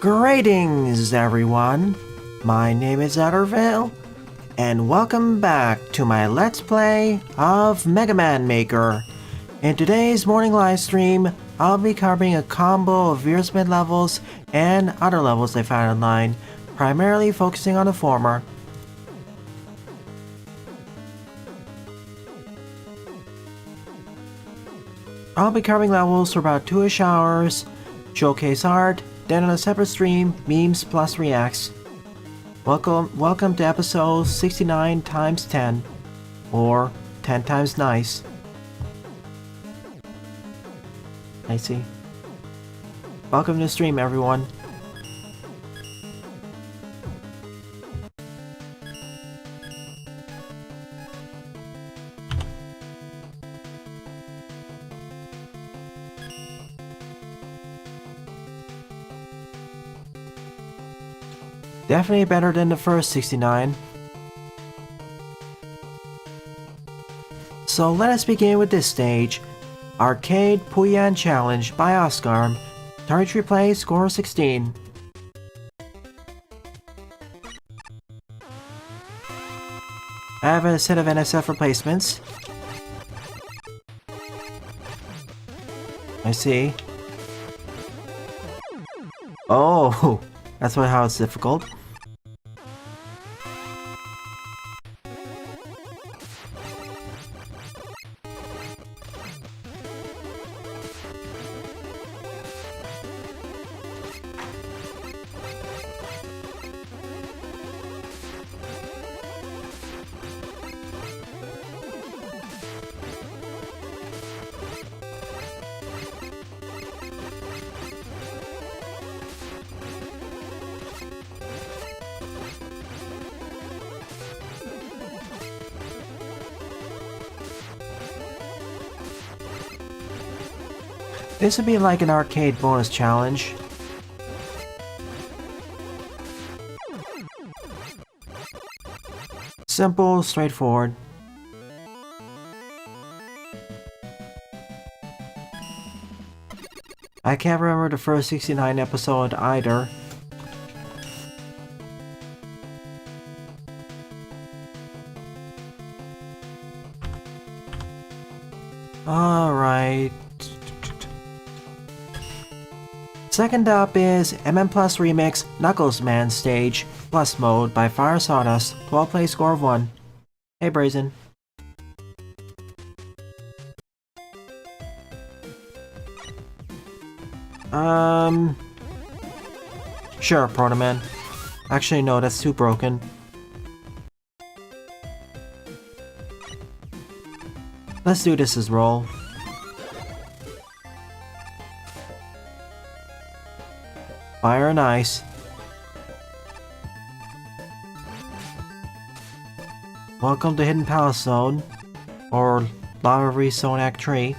Greetings, everyone! My name is Uttervale, and welcome back to my Let's Play of Mega Man Maker. In today's morning livestream, I'll be covering a combo of Veersmith levels and other levels I found online, primarily focusing on the former. I'll be covering levels for about 2-ish hours, showcase art, then on a separate stream, memes plus reacts. Welcome to episode 69 times 10, or 10 times nice. I see. Welcome to the stream, everyone. Definitely better than the first 69. So let us begin with this stage. Arcade Puyan Challenge by Oscar. Target replay, score 16. I have a set of NSF replacements. I see. Oh, that's how it's difficult. This would be like an arcade bonus challenge. Simple, straightforward. I can't remember the first 69 episode either. Alright. Second up is MM Plus Remix Knuckles Man Stage Plus Mode by Fire Sawdust, 12 play score of 1. Hey Brazen. Sure, Protoman. Actually no, that's too broken. Let's do this as roll. Fire and ice. Welcome to Hidden Palace Zone, or Lava Zone Act 3.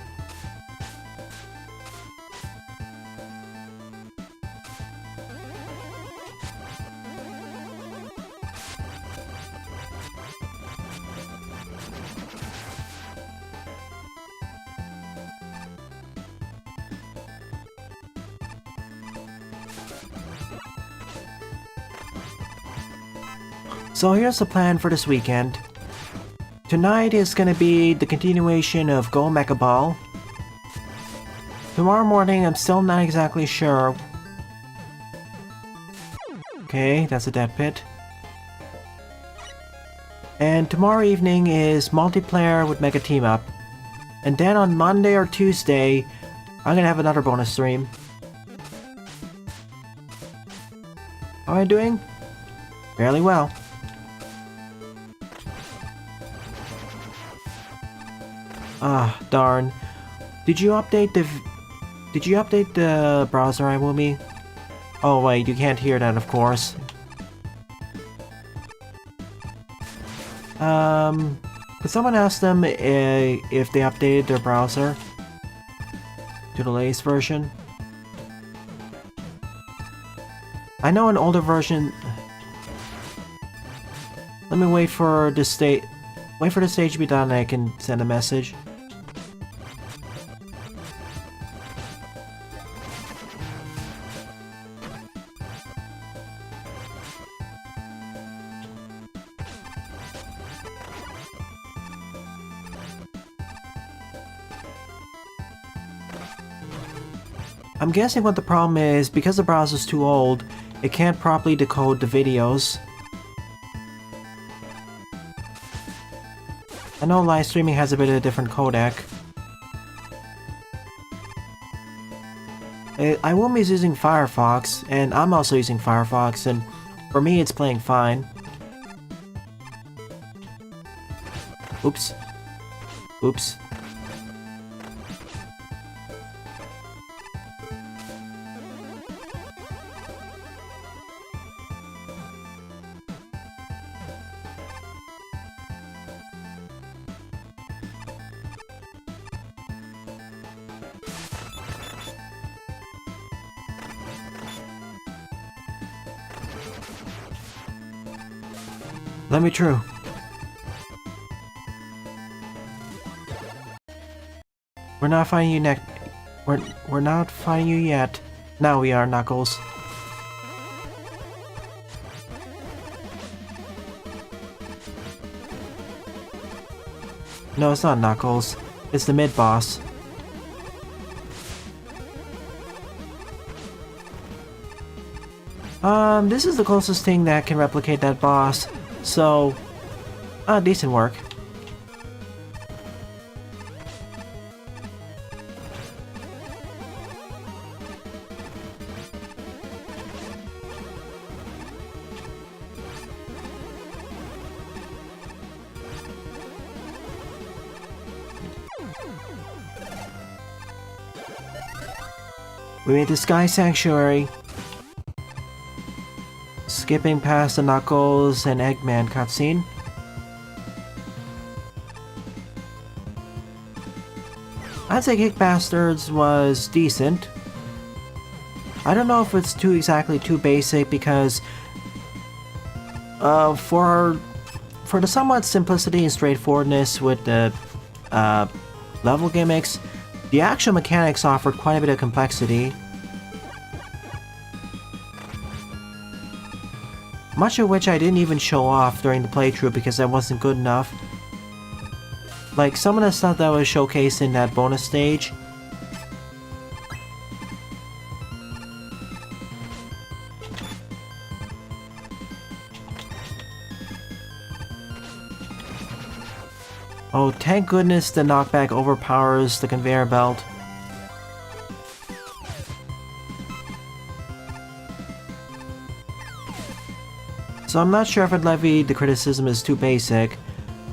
So here's the plan for this weekend. Tonight is gonna be the continuation of Go Mecha Ball. Tomorrow morning I'm still not exactly sure. Okay, that's a dead pit. And tomorrow evening is multiplayer with Mega Team Up. And then on Monday or Tuesday, I'm gonna have another bonus stream. How am I doing? Fairly well. Ah, darn. Did you update the browser, iMovie? Oh wait, you can't hear that, of course. Could someone ask them if they updated their browser to the latest version? I know an older version. Let me wait for the stage to be done and I can send a message. I'm guessing what the problem is, because the browser's too old, it can't properly decode the videos. I know live streaming has a bit of a different codec. iWomi is using Firefox, and I'm also using Firefox, and for me it's playing fine. Oops. Oops. Let me through. We're not finding you We're not finding you yet. Now we are, Knuckles. No, it's not Knuckles. It's the mid-boss. This is the closest thing that can replicate that boss. So, decent work. We made the Sky Sanctuary. Skipping past the Knuckles and Eggman cutscene. I'd say Kick Bastards was decent. I don't know if it's exactly too basic because for the somewhat simplicity and straightforwardness with the level gimmicks, the actual mechanics offered quite a bit of complexity. Much of which I didn't even show off during the playthrough because that wasn't good enough. Like some of the stuff that was showcased in that bonus stage. Oh, thank goodness the knockback overpowers the conveyor belt. So I'm not sure if I'd levy the criticism as too basic,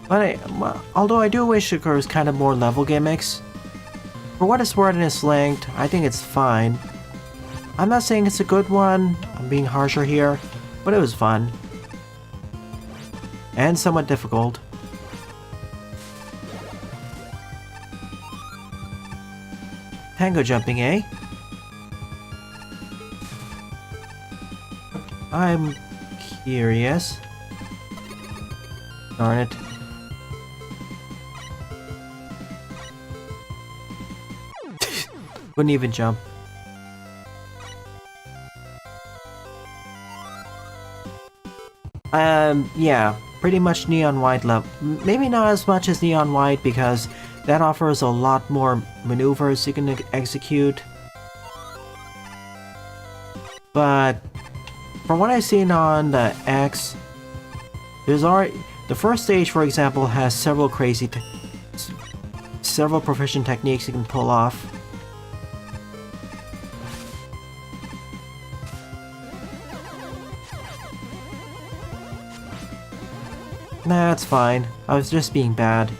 but although I do wish there was kind of more level gimmicks. For what it's worth in its length, I think it's fine. I'm not saying it's a good one, I'm being harsher here, but it was fun. And somewhat difficult. Tango jumping, eh? I'm curious. Darn it. Wouldn't even jump. Yeah, pretty much Neon White level. Maybe not as much as Neon White because that offers a lot more maneuvers you can execute. But from what I've seen on the X, there's already the first stage, for example, has several several proficient techniques you can pull off. Nah, it's fine. I was just being bad.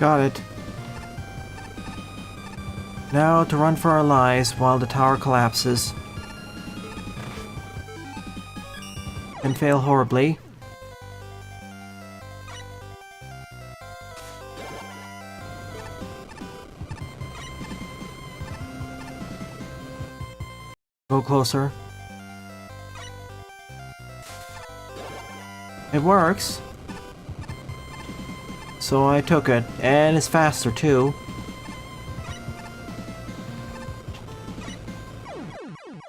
Got it. Now to run for our lives while the tower collapses. And fail horribly. Go closer. It works. So I took it, and it's faster too.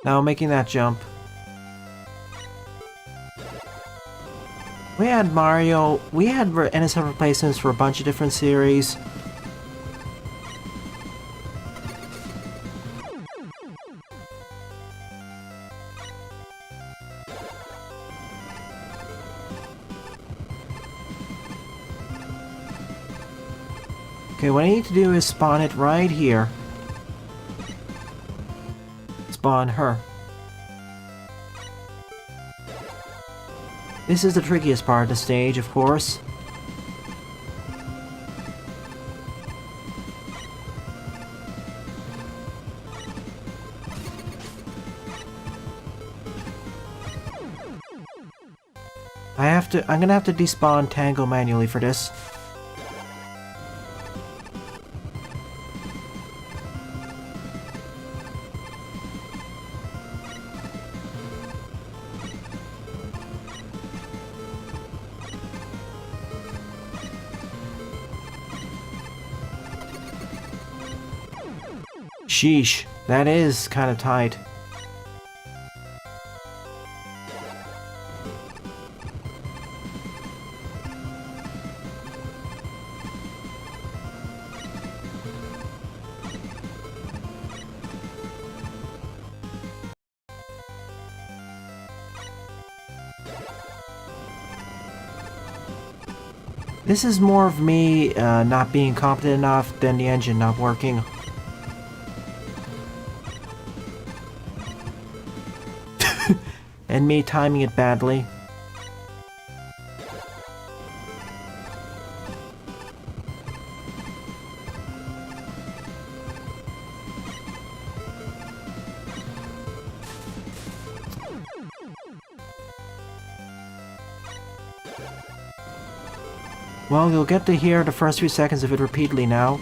Now making that jump. We had Mario, we had NSF replacements for a bunch of different series. Okay, what I need to do is spawn it right here. Spawn her. This is the trickiest part of the stage, of course. I'm gonna have to despawn Tango manually for this. Sheesh, that is kind of tight. This is more of me not being competent enough than the engine not working. And me timing it badly. Well, you'll get to hear the first few seconds of it repeatedly now.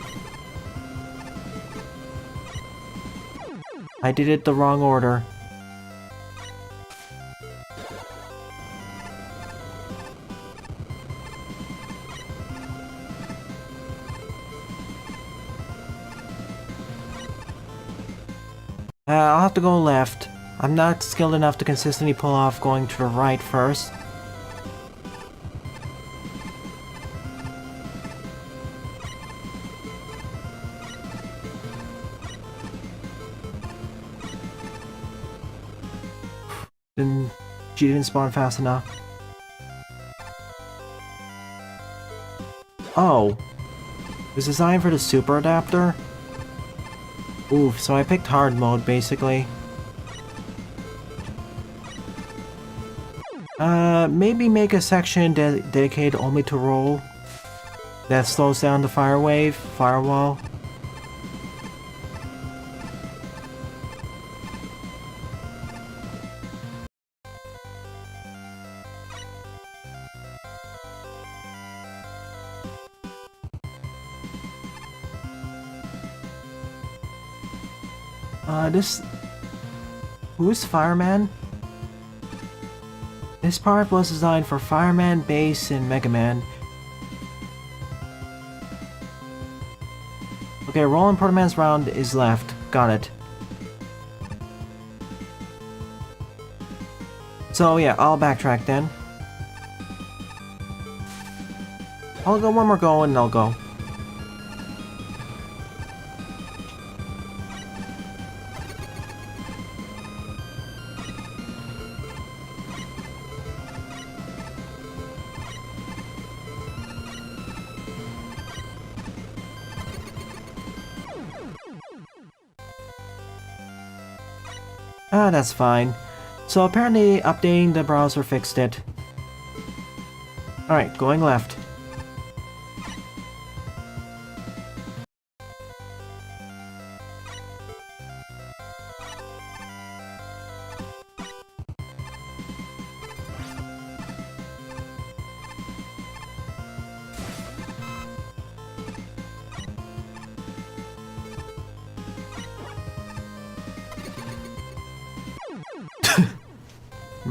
I did it the wrong order. I'll have to go left. I'm not skilled enough to consistently pull off going to the right first. Then she didn't spawn fast enough. Oh. It was designed for the super adapter? Oof, so I picked hard mode, basically. Maybe make a section dedicated only to roll. That slows down the firewall. Who's Fireman? This part was designed for Fireman, Bass, and Mega Man. Okay, rolling Proto Man's round is left. Got it. So yeah, I'll backtrack then. I'll go one more go and I'll go. Ah, that's fine. So apparently updating the browser fixed it. Alright, going left.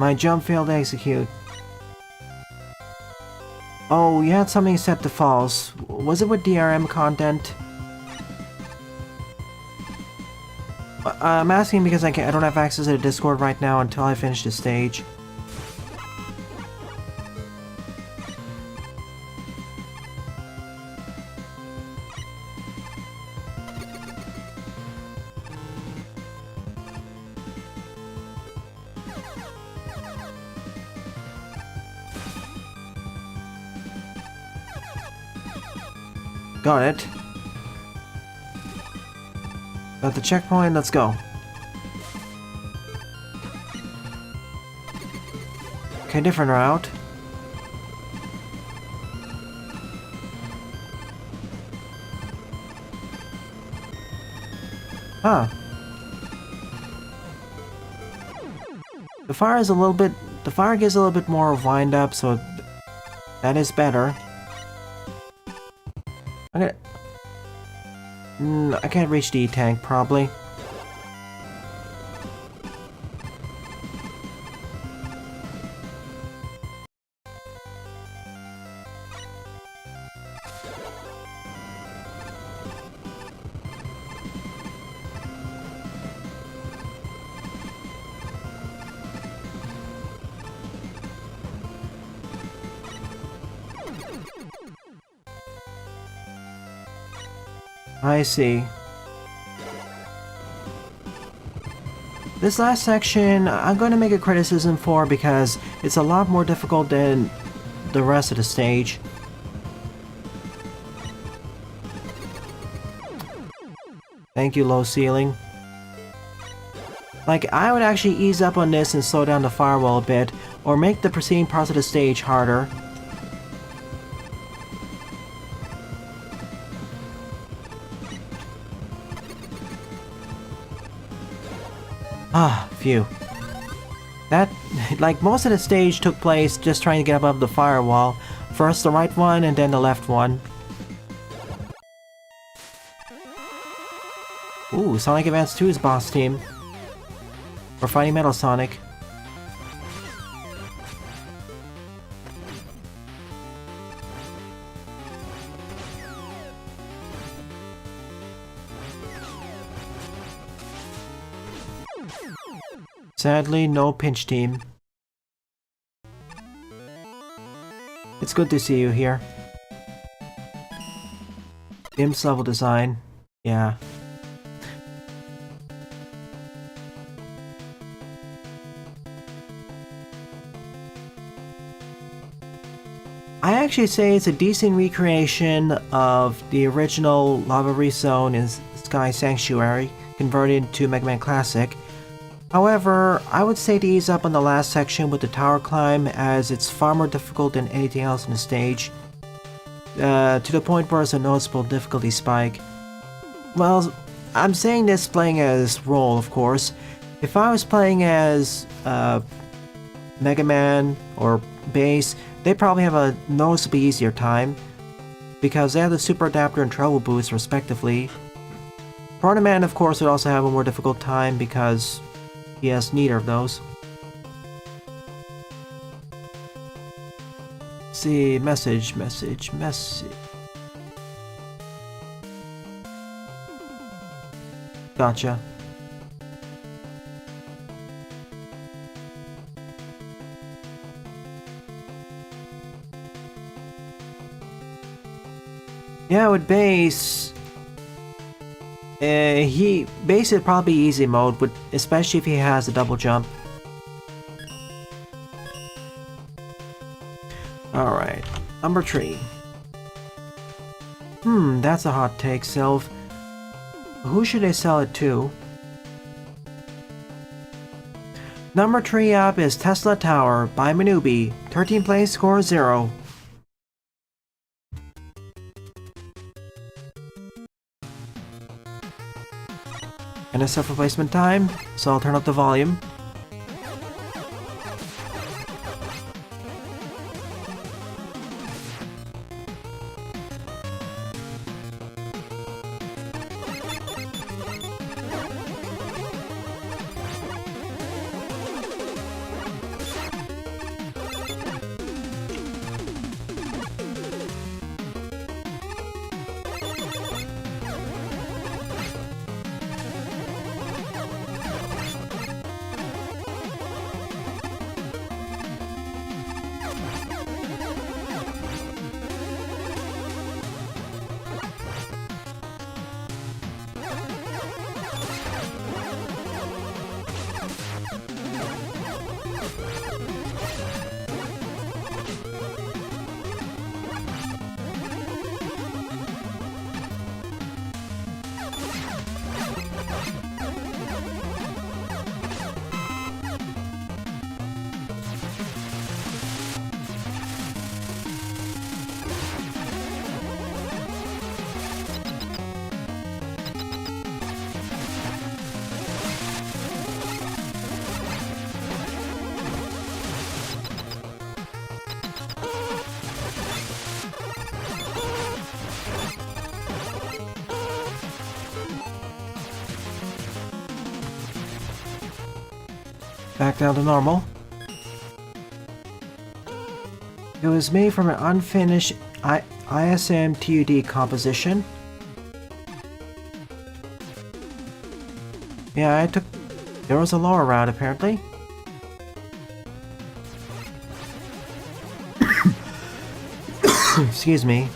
My jump failed to execute. Oh, you had something set to false. Was it with DRM content? I'm asking because I don't have access to the Discord right now until I finish the stage. Got it. Got the checkpoint, let's go. Okay, different route. Huh. The fire gives a little bit more wind up, so that is better. I can't reach the tank, probably. I see. This last section, I'm going to make a criticism for because it's a lot more difficult than the rest of the stage. Thank you, low ceiling. Like, I would actually ease up on this and slow down the firewall a bit, or make the preceding parts of the stage harder. Ah, phew. That, like, most of the stage took place just trying to get above the firewall. First the right one, and then the left one. Ooh, Sonic Advance 2's boss team. We're fighting Metal Sonic. Sadly, no pinch team. It's good to see you here. Imps level design. Yeah. I actually say it's a decent recreation of the original Lava Rezone in Sky Sanctuary, converted to Mega Man Classic. However, I would say to ease up on the last section with the tower climb, as it's far more difficult than anything else in the stage, to the point where it's a noticeable difficulty spike. Well, I'm saying this playing as Roll, of course. If I was playing as Mega Man or Bass, they probably have a noticeably easier time, because they have the Super Adapter and Treble Boost respectively. Proto Man, of course, would also have a more difficult time because he has neither of those. Let's see, message. Gotcha. Yeah, with Bass, Bass is probably easy mode, especially if he has a double jump. Alright, number 3. That's a hot take, Sylv. Who should I sell it to? Number 3 up is Tesla Tower by Manubi. 13th place, score 0. And a self-replacement time, so I'll turn up the volume. Back down to normal. It was made from an unfinished ISM TUD composition. Yeah, there was a lower route apparently. Excuse me.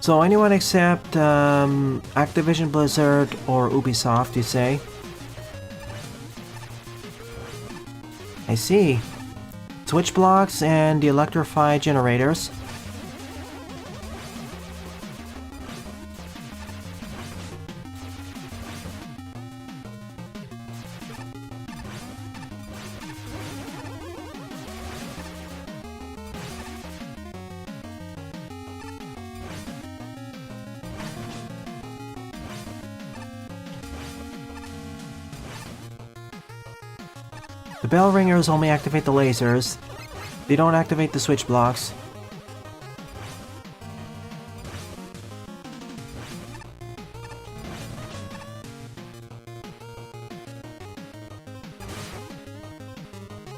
So anyone except Activision Blizzard or Ubisoft, you say? I see. Switch blocks and the electrified generators. The bell ringers only activate the lasers. They don't activate the switch blocks.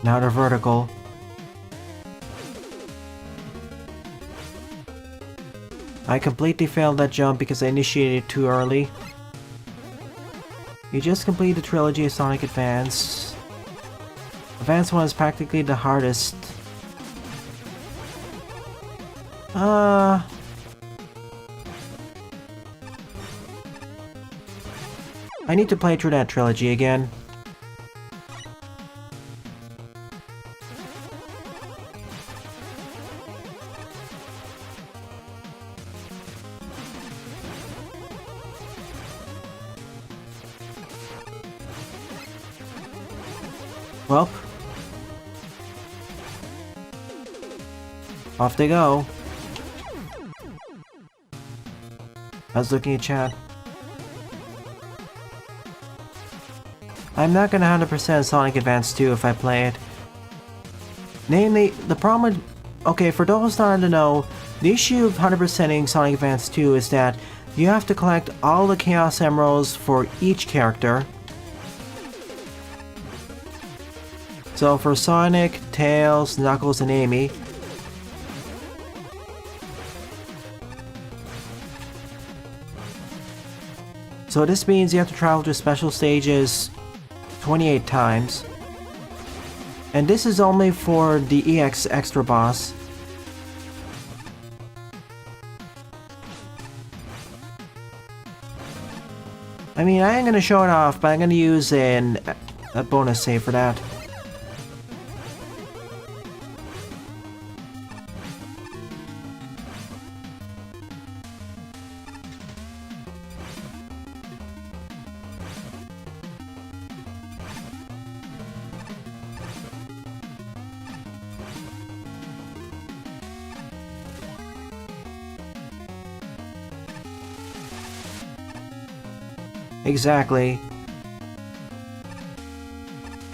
Now they're vertical. I completely failed that jump because I initiated it too early. You just completed the trilogy of Sonic Advance. Advance 1 is practically the hardest. I need to play through that trilogy again. Well, off they go. I was looking at chat. I'm not gonna 100% Sonic Advance 2 if I play it. Namely, the problem with... Okay, for those not to know, the issue of 100%ing Sonic Advance 2 is that you have to collect all the Chaos Emeralds for each character. So for Sonic, Tails, Knuckles, and Amy, so this means you have to travel to special stages 28 times. And this is only for the EX Extra boss. I mean, I ain't gonna show it off, but I'm gonna use a bonus save for that. Exactly.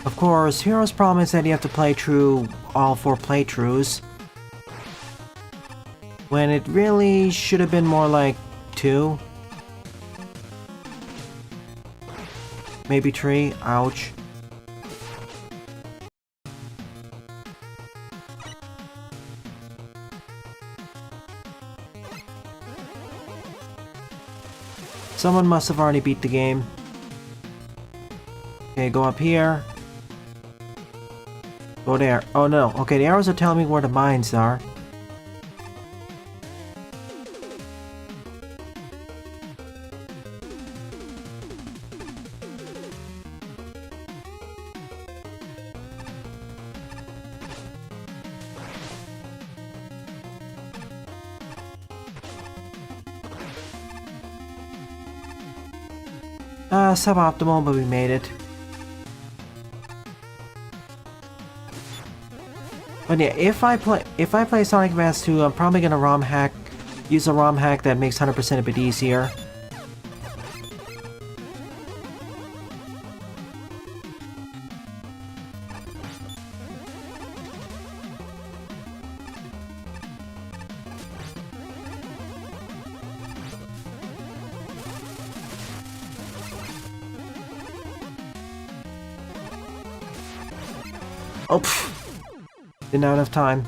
Of course, Hero's problem is that you have to play through all 4 playthroughs, when it really should have been more like 2. Maybe 3. Ouch. Someone must have already beat the game. Okay, go up here. Go there. Oh no. Okay, the arrows are telling me where the mines are. Suboptimal, but we made it. But yeah, if I play Sonic Advance 2, I'm probably gonna use a ROM hack that makes 100% a bit easier. Oh, pfft. Didn't have enough time.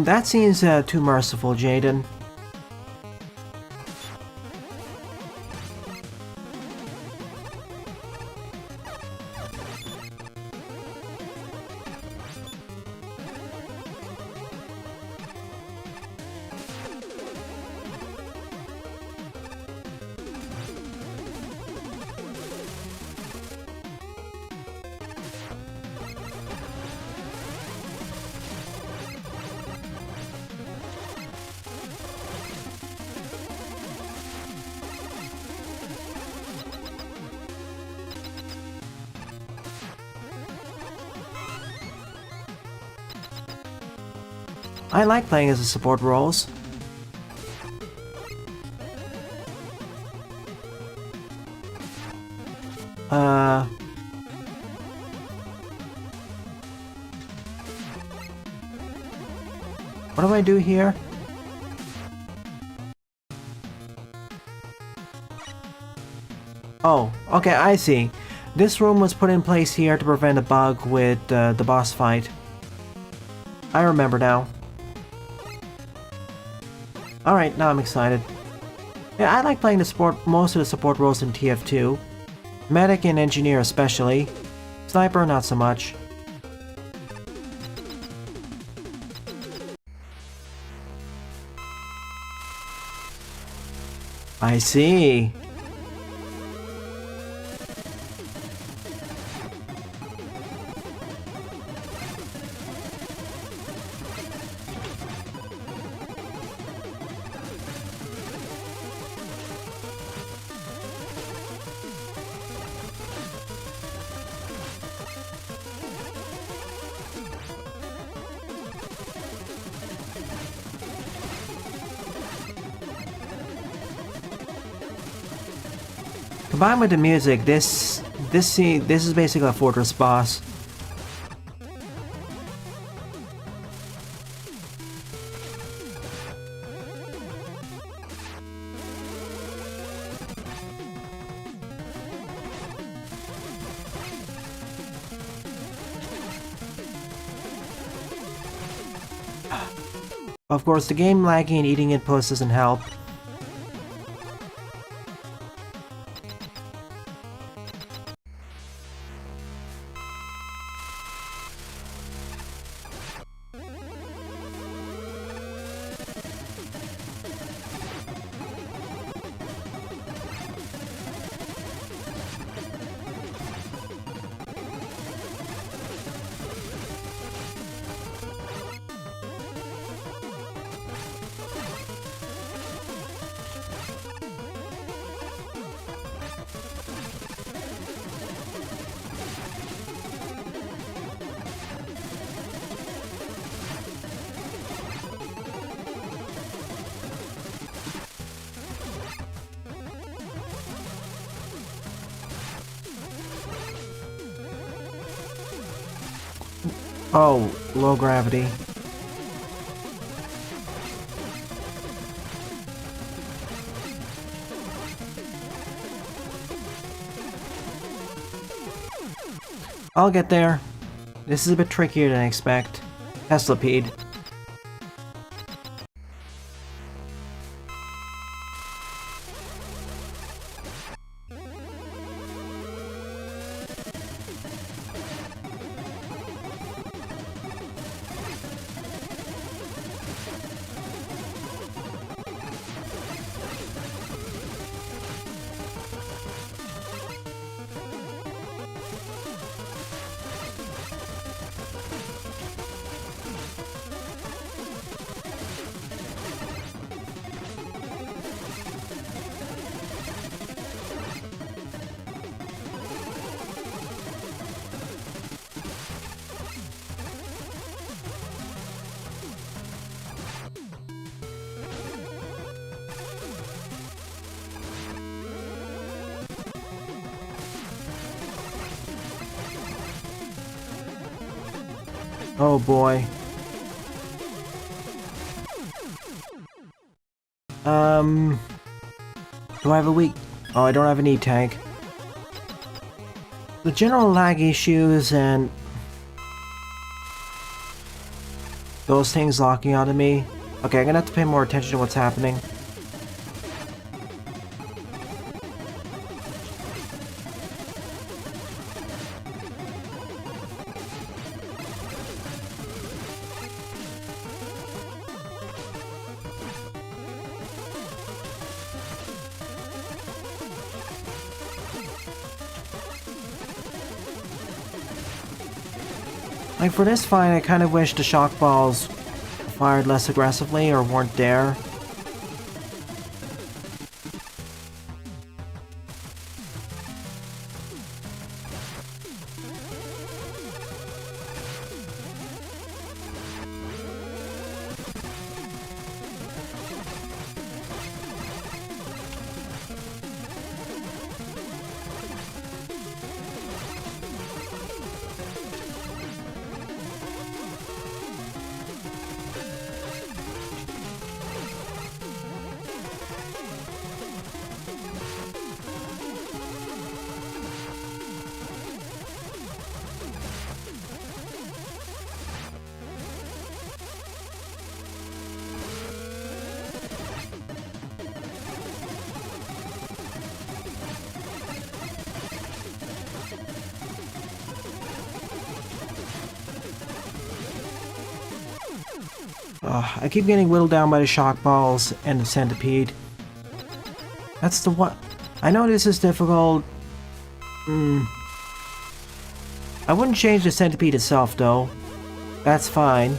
That seems too merciful, Jaden. I like playing as the support roles. What do I do here? Oh, okay, I see. This room was put in place here to prevent a bug with the boss fight. I remember now. Alright, now I'm excited. Yeah, I like playing most of the support roles in TF2. Medic and Engineer especially. Sniper, not so much. I see. Combined with the music, this is basically a fortress boss. Of course, the game lagging and eating inputs doesn't help. Oh, low gravity. I'll get there. This is a bit trickier than I expect. Teslapede. Oh boy. Do I have a weak... Oh, I don't have an E-tank. The general lag issues and those things locking onto me. Okay, I'm gonna have to pay more attention to what's happening. Like for this fight, I kind of wish the shock balls fired less aggressively or weren't there. I keep getting whittled down by the shock balls and the centipede. That's the one. I know this is difficult. I wouldn't change the centipede itself though. That's fine.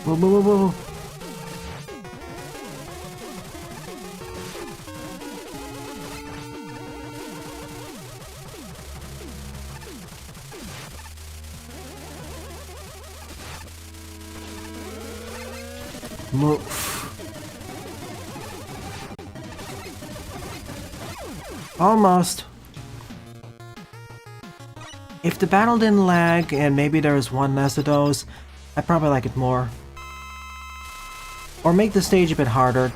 Whoa, whoa, whoa, whoa. Move. Almost. If the battle didn't lag and maybe there was one less of those, I'd probably like it more. Or make the stage a bit harder.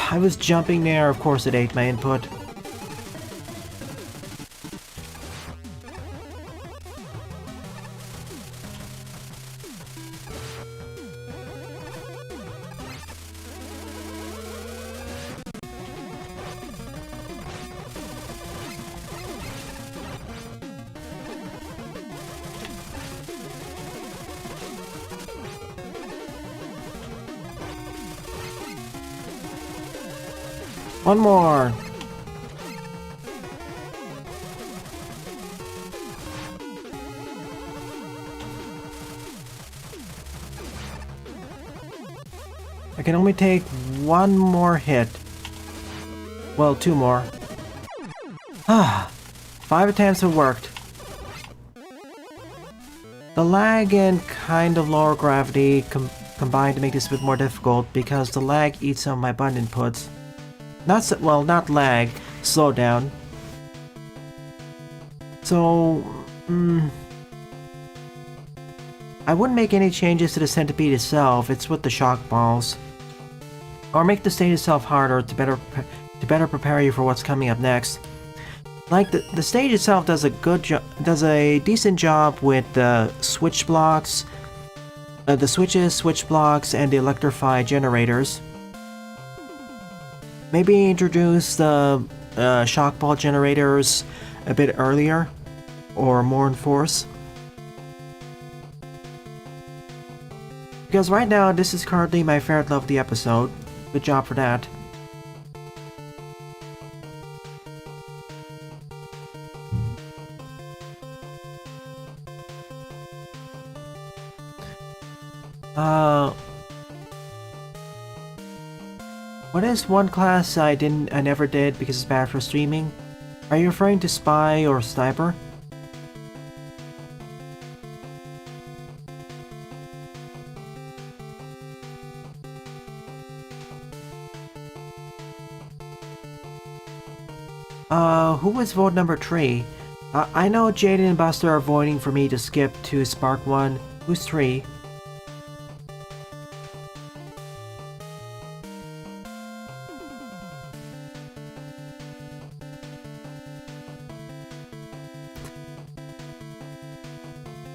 I was jumping there, of course it ate my input. One more. I can only take one more hit. Well, two more. 5 attempts have worked. The lag and kind of lower gravity combined to make this a bit more difficult because the lag eats some of my button inputs. Not lag, slow down. So, I wouldn't make any changes to the centipede itself, it's with the shock balls. Or make the stage itself harder to better prepare you for what's coming up next. Like, the stage itself does a decent job with the switch blocks, the switch blocks, and the electrify generators. Maybe introduce the shock ball generators a bit earlier, or more in force. Because right now, this is currently my favorite level of the episode. Good job for that. What is one class I never did because it's bad for streaming? Are you referring to Spy or Sniper? Who was vote number 3? I know Jaden and Buster are voting for me to skip to Spark 1. Who's 3?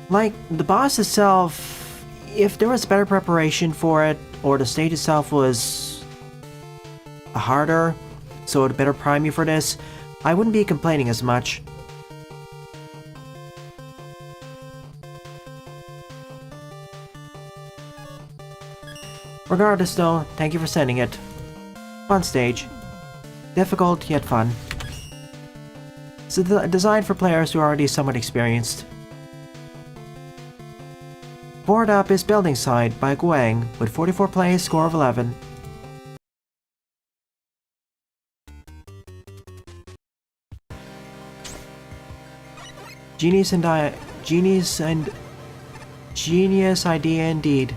Like, the boss itself, if there was better preparation for it, or the stage itself was harder, so it better prime you for this, I wouldn't be complaining as much. Regardless though, thank you for sending it. Fun stage. Difficult, yet fun. It's designed for players who are already somewhat experienced. Board up is Building Side by Guang with 44 plays, score of 11. Genius idea indeed.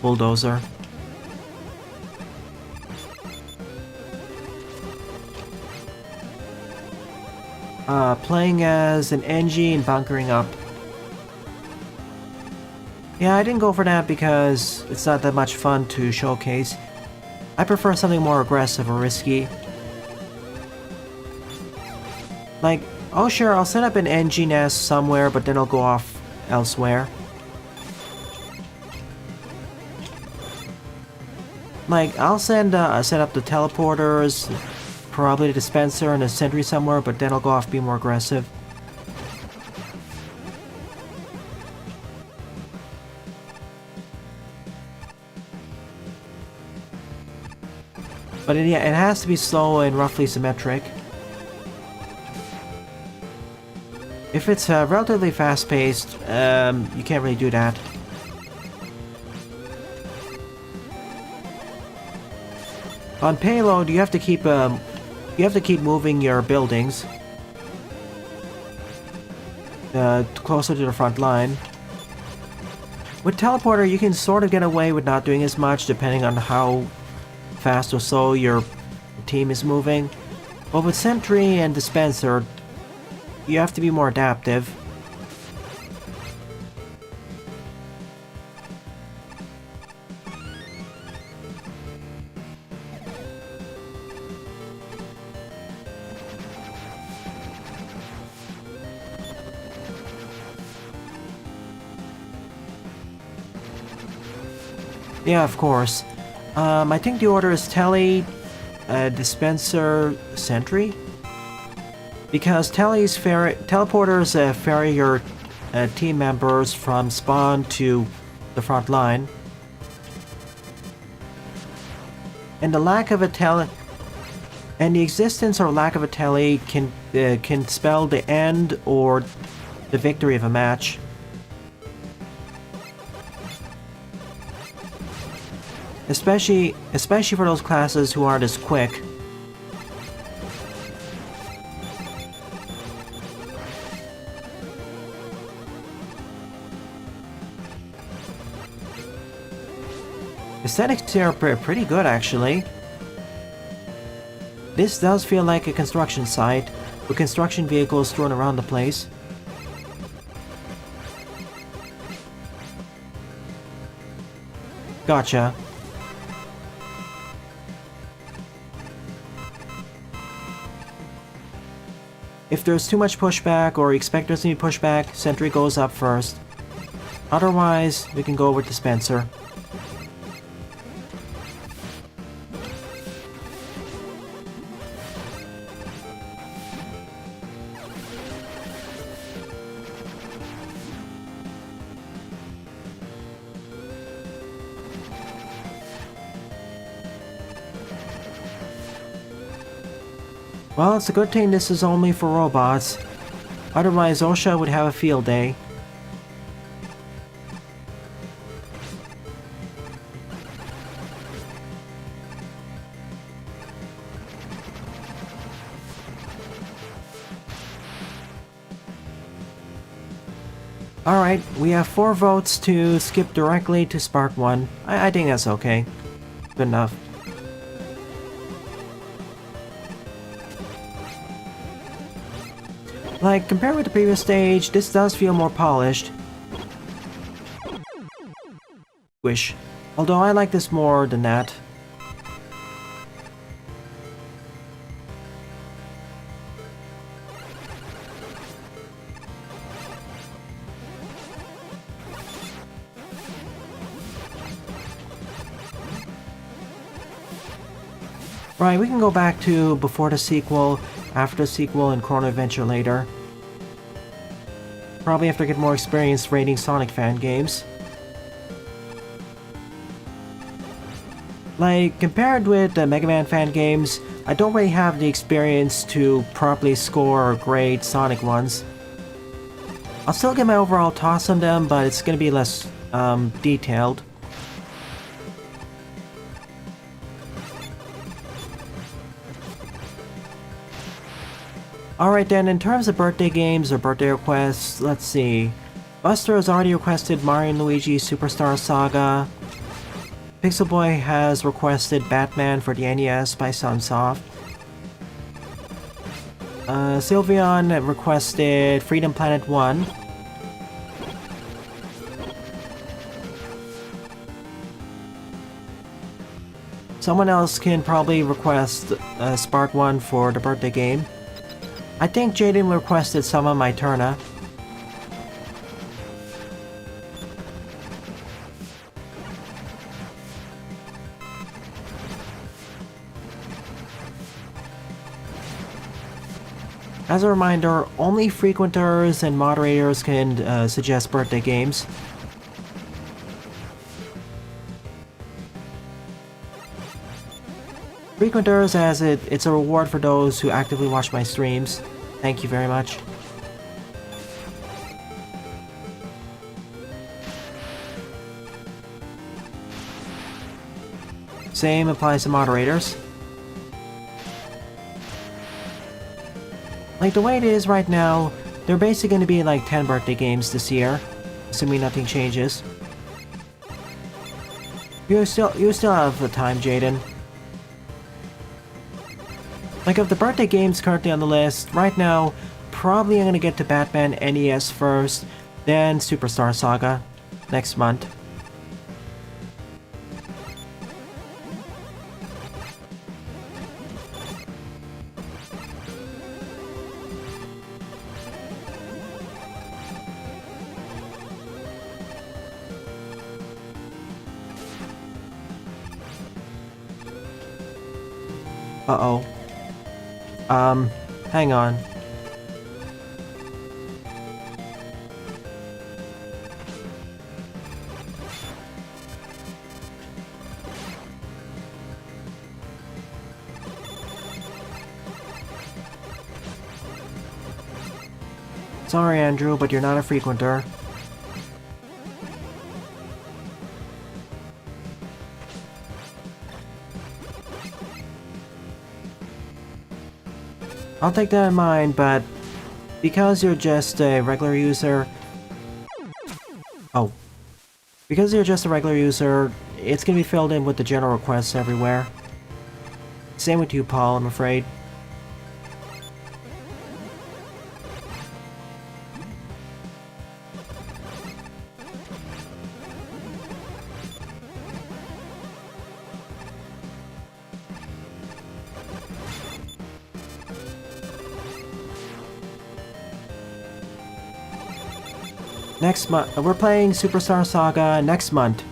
Bulldozer. Playing as an NG and bunkering up. Yeah, I didn't go for that because it's not that much fun to showcase. I prefer something more aggressive or risky. Like, oh sure, I'll set up an NG nest somewhere, but then I'll go off elsewhere. Like, I'll set up the teleporters, probably the dispenser and a sentry somewhere, but then I'll go off be more aggressive. But yeah, it has to be slow and roughly symmetric. If it's relatively fast-paced, you can't really do that. On payload, you have to keep moving your buildings closer to the front line. With teleporter, you can sort of get away with not doing as much, depending on how fast or slow your team is moving. But with sentry and dispenser, you have to be more adaptive. Yeah, of course. I think the order is Telly, Dispenser, Sentry? Because teleporters ferry your team members from spawn to the front line. And the existence or lack of a telly can spell the end or the victory of a match. Especially for those classes who aren't as quick. aesthetics here are pretty good, actually. This does feel like a construction site, with construction vehicles thrown around the place. Gotcha. If there's too much pushback, or you expect there's to be pushback, Sentry goes up first. Otherwise, we can go with Dispenser. Well, it's a good thing this is only for robots. Otherwise, OSHA would have a field day. Alright, we have 4 votes to skip directly to Spark 1. I think that's okay. Good enough. Like, compared with the previous stage, this does feel more polished. Wish. Although I like this more than that. Right, we can go back to before the sequel, after the sequel, and Chrono Adventure later. Probably have to get more experience rating Sonic fan games. Like, compared with the Mega Man fan games, I don't really have the experience to properly score or grade Sonic ones. I'll still get my overall toss on them, but it's gonna be less, detailed. Alright then, in terms of birthday games or birthday requests, let's see. Buster has already requested Mario & Luigi Superstar Saga. Pixel Boy has requested Batman for the NES by Sunsoft. Sylveon requested Freedom Planet 1. Someone else can probably request Spark 1 for the birthday game. I think Jaden requested some of my Turna. As a reminder, only frequenters and moderators can suggest birthday games. Frequenters, as it's a reward for those who actively watch my streams. Thank you very much. Same applies to moderators. Like the way it is right now, there are basically going to be like 10 birthday games this year, assuming nothing changes. You still have the time, Jaden. Like of the birthday games currently on the list, right now, probably I'm gonna get to Batman NES first, then Superstar Saga next month. Uh-oh. Hang on. Sorry, Andrew, but you're not a frequenter. I'll take that in mind, but because you're just a regular user... Oh. Because you're just a regular user, it's gonna be filled in with the general requests everywhere. Same with you, Paul, I'm afraid. Next month, we're playing Superstar Saga next month.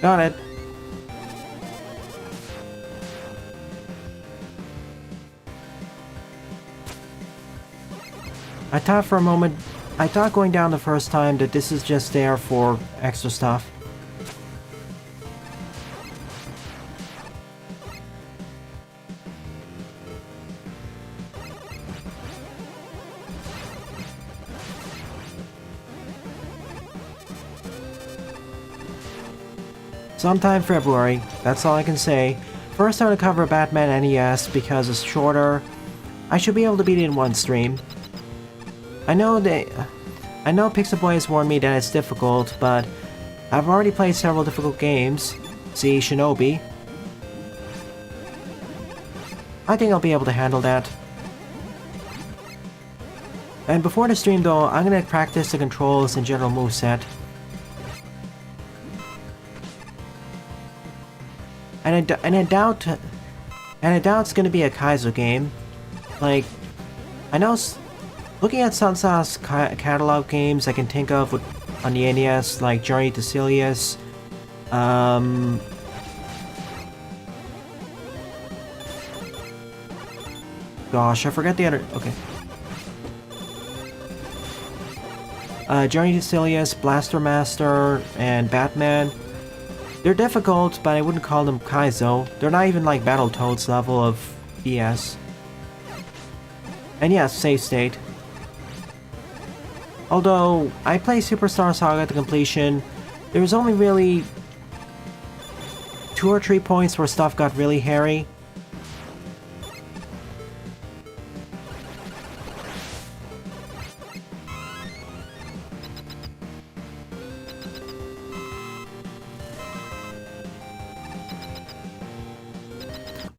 Got it. I thought for a moment, I thought going down the first time that this is just there for extra stuff. Sometime February, that's all I can say. First I'm gonna cover Batman NES because it's shorter. I should be able to beat it in one stream. I know Pixel Boy has warned me that it's difficult, but I've already played several difficult games. See Shinobi. I think I'll be able to handle that. And before the stream though, I'm gonna practice the controls and general moveset. And I doubt it's gonna be a Kaizo game. Like, I know, looking at Sunsoft's catalog games I can think of on the NES, like Journey to Silius, gosh, I forgot the other, okay. Journey to Silius, Blaster Master, and Batman. They're difficult, but I wouldn't call them Kaizo. They're not even like Battletoads level of BS. And yes, save state. Although, I played Superstar Saga to completion, there was only really 2 or 3 points where stuff got really hairy.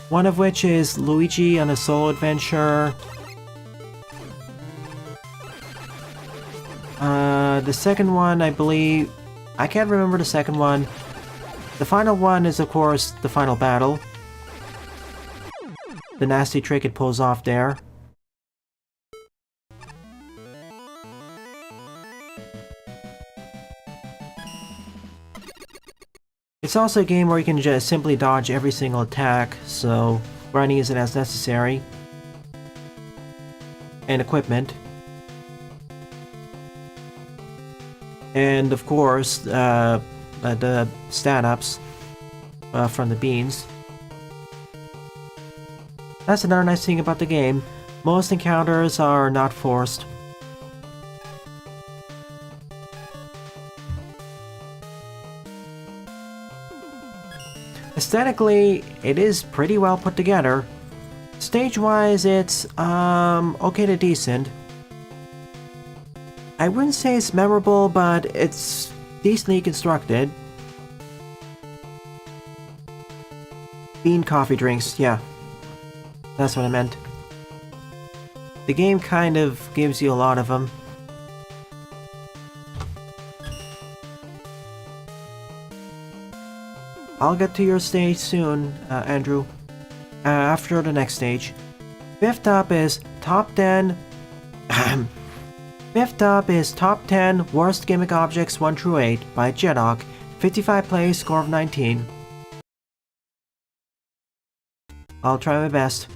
One of which is Luigi on a solo adventure. The second one, I believe... I can't remember the second one. The final one is, of course, the final battle. The nasty trick it pulls off there. It's also a game where you can just simply dodge every single attack, so running isn't as necessary. And equipment. And of course, the stat-ups from the beans. That's another nice thing about the game. Most encounters are not forced. Aesthetically, it is pretty well put together. Stage-wise, it's, okay to decent. I wouldn't say it's memorable, but it's decently constructed. Bean coffee drinks, yeah. That's what I meant. The game kind of gives you a lot of them. I'll get to your stage soon, Andrew. After the next stage. Fifth up is top 10... Fifth up is Top 10 Worst Gimmick Objects 1 through 8 by Jedok. 55 plays, score of 19. I'll try my best.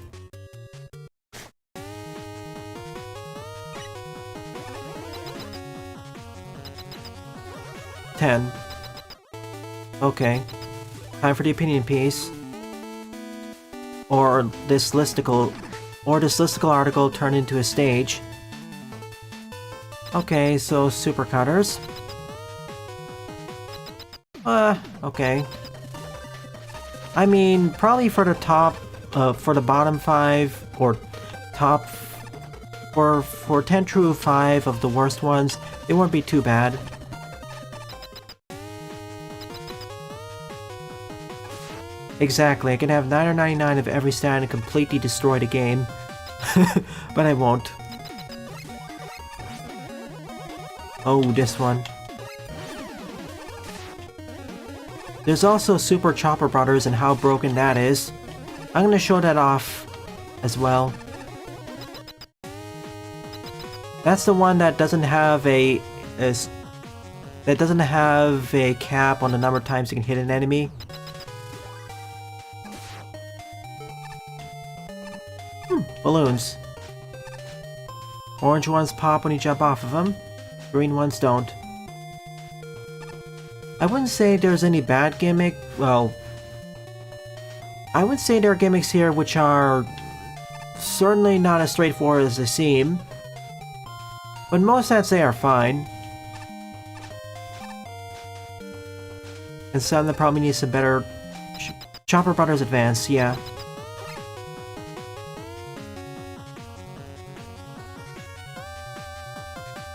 $10. Okay. Time for the opinion piece. Or this listicle article turned into a stage. Okay, so super cutters. Okay. I mean, probably for the top, for the bottom 5, or top For 10 through 5 of the worst ones, it won't be too bad. Exactly, I can have 9 or 99 of every stand and completely destroy the game. But I won't. Oh, this one. There's also Super Chopper Brothers and how broken that is. I'm gonna show that off as well. That's the one that doesn't have a cap on the number of times you can hit an enemy. Balloons. Orange ones pop when you jump off of them. Green ones don't. I wouldn't say there's any bad gimmick. Well, I would say there are gimmicks here which are certainly not as straightforward as they seem. But most I'd say are fine. And some that probably need some better... Chopper Brothers Advance, yeah.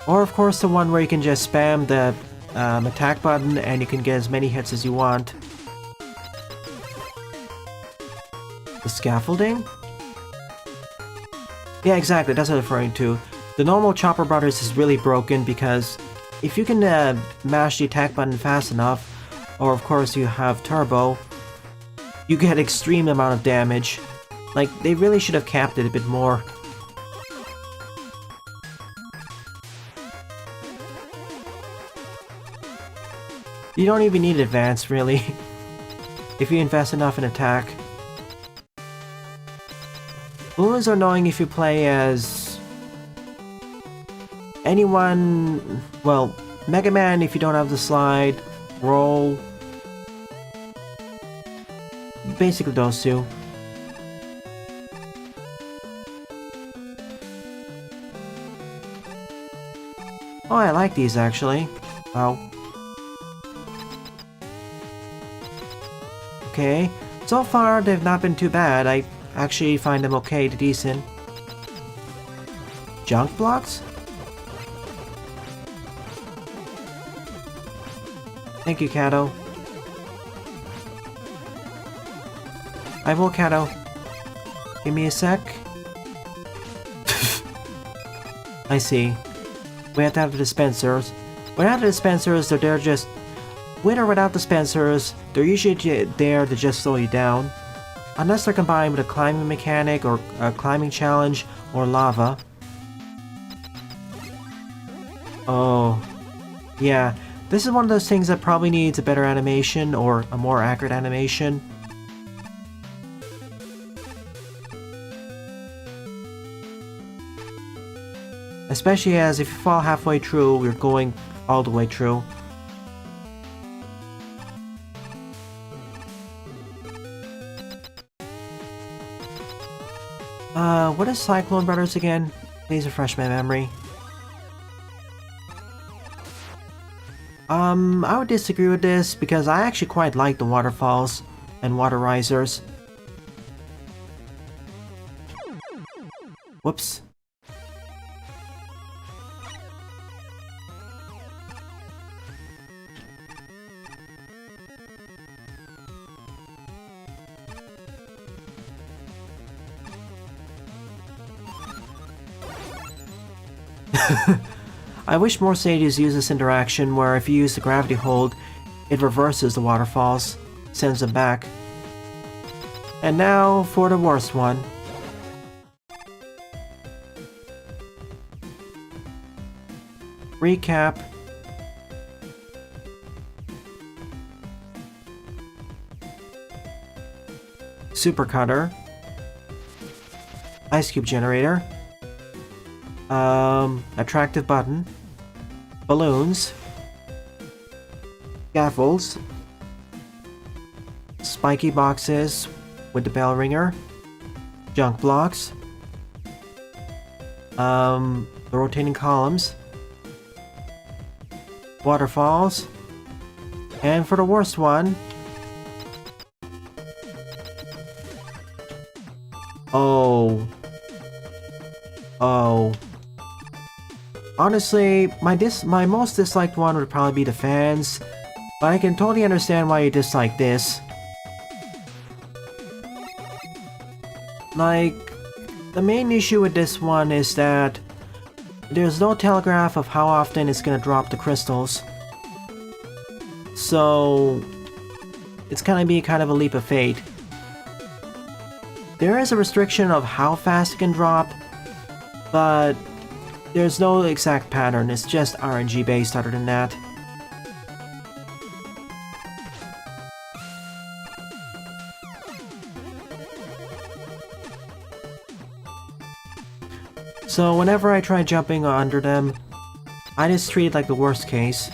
Or of course the one where you can just spam the attack button and you can get as many hits as you want. The scaffolding? Yeah, exactly, that's what I'm referring to. The normal Chopper Brothers is really broken because if you can mash the attack button fast enough, or of course you have turbo, you get extreme amount of damage. Like, they really should have capped it a bit more. You don't even need advance, really, if you invest enough in attack. Balloons are annoying if you play as... anyone... well, Mega Man if you don't have the slide, roll... basically those two. Oh, I like these actually. Wow. Okay, so far they've not been too bad. I actually find them okay to decent. Junk blocks? Thank you, Kato. I will, Kato. Give me a sec. I see. We have to have the dispensers. Without the dispensers, they're just... with or without dispensers, they're usually there to just slow you down. Unless they're combined with a climbing mechanic or a climbing challenge or lava. Oh. Yeah, this is one of those things that probably needs a better animation or a more accurate animation. Especially as if you fall halfway through, you're going all the way through. What is Cyclone Brothers again? Please refresh my memory. I would disagree with this because I actually quite like the waterfalls and water risers. Whoops. I wish more stages use this interaction where if you use the gravity hold, it reverses the waterfalls, sends them back. And now for the worst one. Recap. Super Cutter. Ice Cube Generator. Attractive button. Balloons. Scaffolds. Spiky boxes with the bell ringer. Junk blocks. The rotating columns. Waterfalls. And for the worst one... oh. Oh. Honestly, my most disliked one would probably be the fans, but I can totally understand why you dislike this. Like, the main issue with this one is that there's no telegraph of how often it's gonna drop the crystals. So, it's gonna be kind of a leap of fate. There is a restriction of how fast it can drop, but there's no exact pattern, it's just RNG based other than that. So whenever I try jumping under them, I just treat it like the worst case.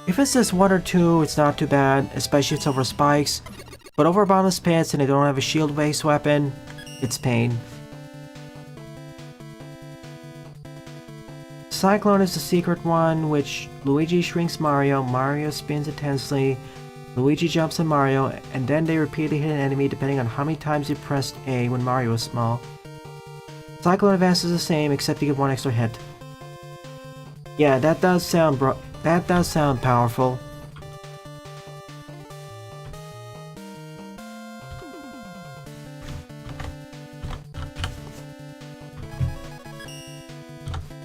If it's just 1 or 2, it's not too bad, especially if it's over spikes. But over bottomless pits and they don't have a shield-based weapon, it's pain. Cyclone is the secret one, which Luigi shrinks Mario, Mario spins intensely, Luigi jumps on Mario, and then they repeatedly hit an enemy depending on how many times you pressed A when Mario was small. Cyclone advance is the same, except you get 1 extra hit. Yeah, that does sound powerful.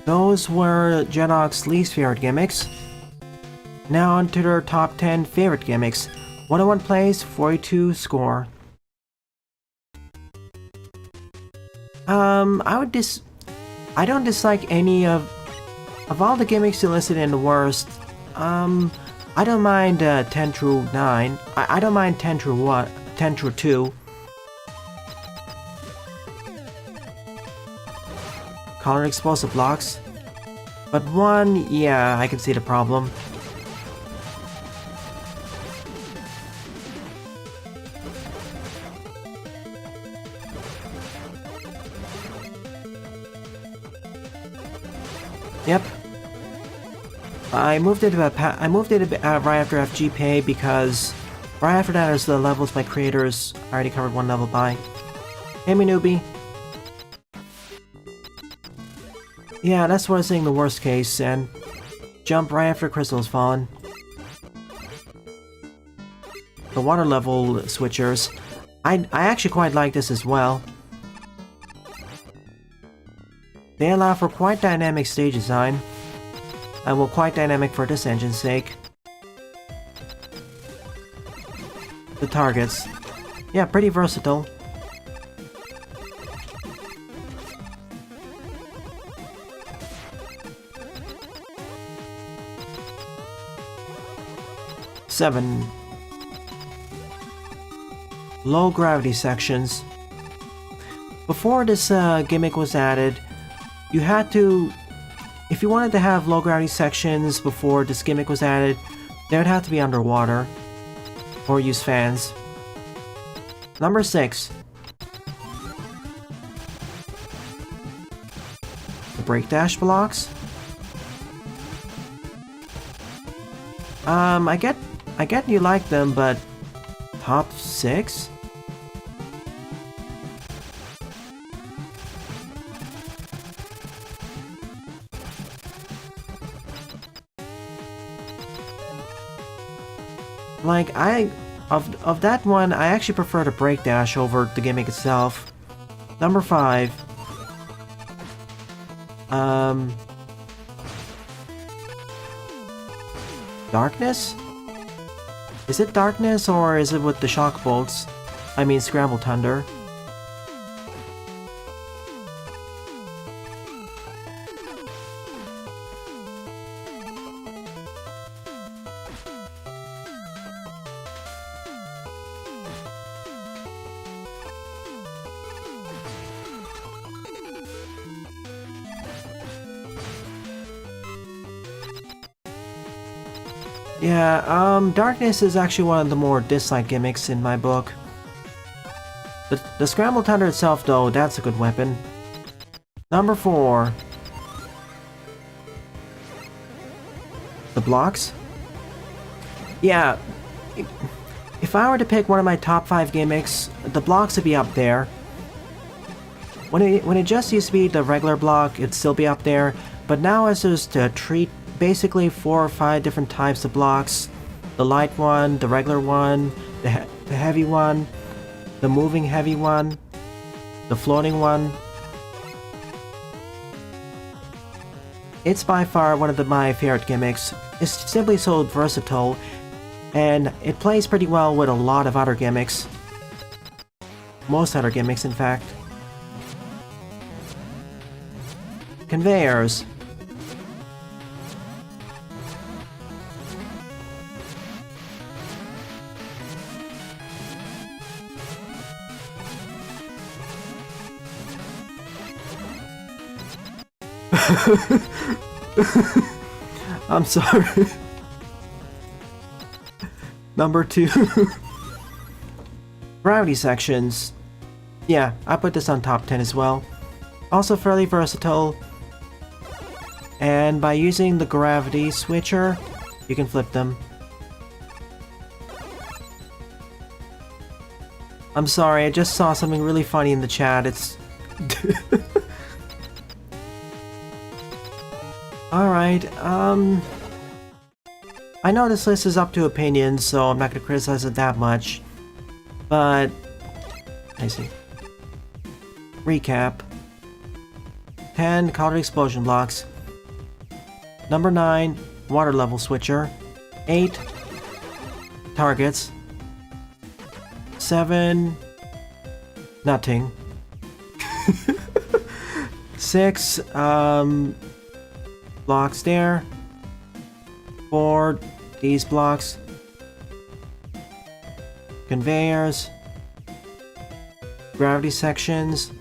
Those were Jedok's least favorite gimmicks. Now on to their top 10 favorite gimmicks. 101 plays, 42 score. I don't dislike any of all the gimmicks you listed in the worst. I don't mind 10 through 9. I don't mind 10 through 2. Color explosive blocks. But 1, yeah, I can see the problem. Yep. I moved it right after FG Pay because right after that is the levels my creators already covered 1 level by. Hey me newbie. Yeah, that's what I was saying the worst case, and jump right after crystals fallen. The water level switchers. I actually quite like this as well. They allow for quite dynamic stage design. And well, quite dynamic for this engine's sake. The targets. Yeah, pretty versatile. Seven. Low gravity sections. Before this gimmick was added, you had to... If you wanted to have low gravity sections before this gimmick was added, they would have to be underwater. Or use fans. Number 6. The break dash blocks. I get you like them, but top 6? Like, of that one, I actually prefer the break dash over the gimmick itself. Number 5. Darkness? Is it darkness or is it with the shock bolts? I mean Scramble Thunder. Yeah, Darkness is actually one of the more disliked gimmicks in my book. The Scramble Thunder itself, though, that's a good weapon. Number 4. The blocks? Yeah, if I were to pick one of my top 5 gimmicks, the blocks would be up there. When it just used to be the regular block, it'd still be up there, but now it's just to treat basically 4 or 5 different types of blocks. The light one, the regular one, the heavy one, the moving heavy one, the floating one. It's by far one of my favorite gimmicks. It's simply so versatile, and it plays pretty well with a lot of other gimmicks. Most other gimmicks, in fact. Conveyors. I'm sorry. Number 2. Gravity sections. Yeah, I put this on top 10 as well. Also fairly versatile. And by using the gravity switcher, you can flip them. I'm sorry, I just saw something really funny in the chat. It's... Alright, I know this list is up to opinion, so I'm not gonna criticize it that much. But... I see. Recap. 10 colored explosion blocks. Number 9, water level switcher. 8, targets. 7, nothing. 6, blocks there. 4, these blocks. Conveyors. Gravity sections.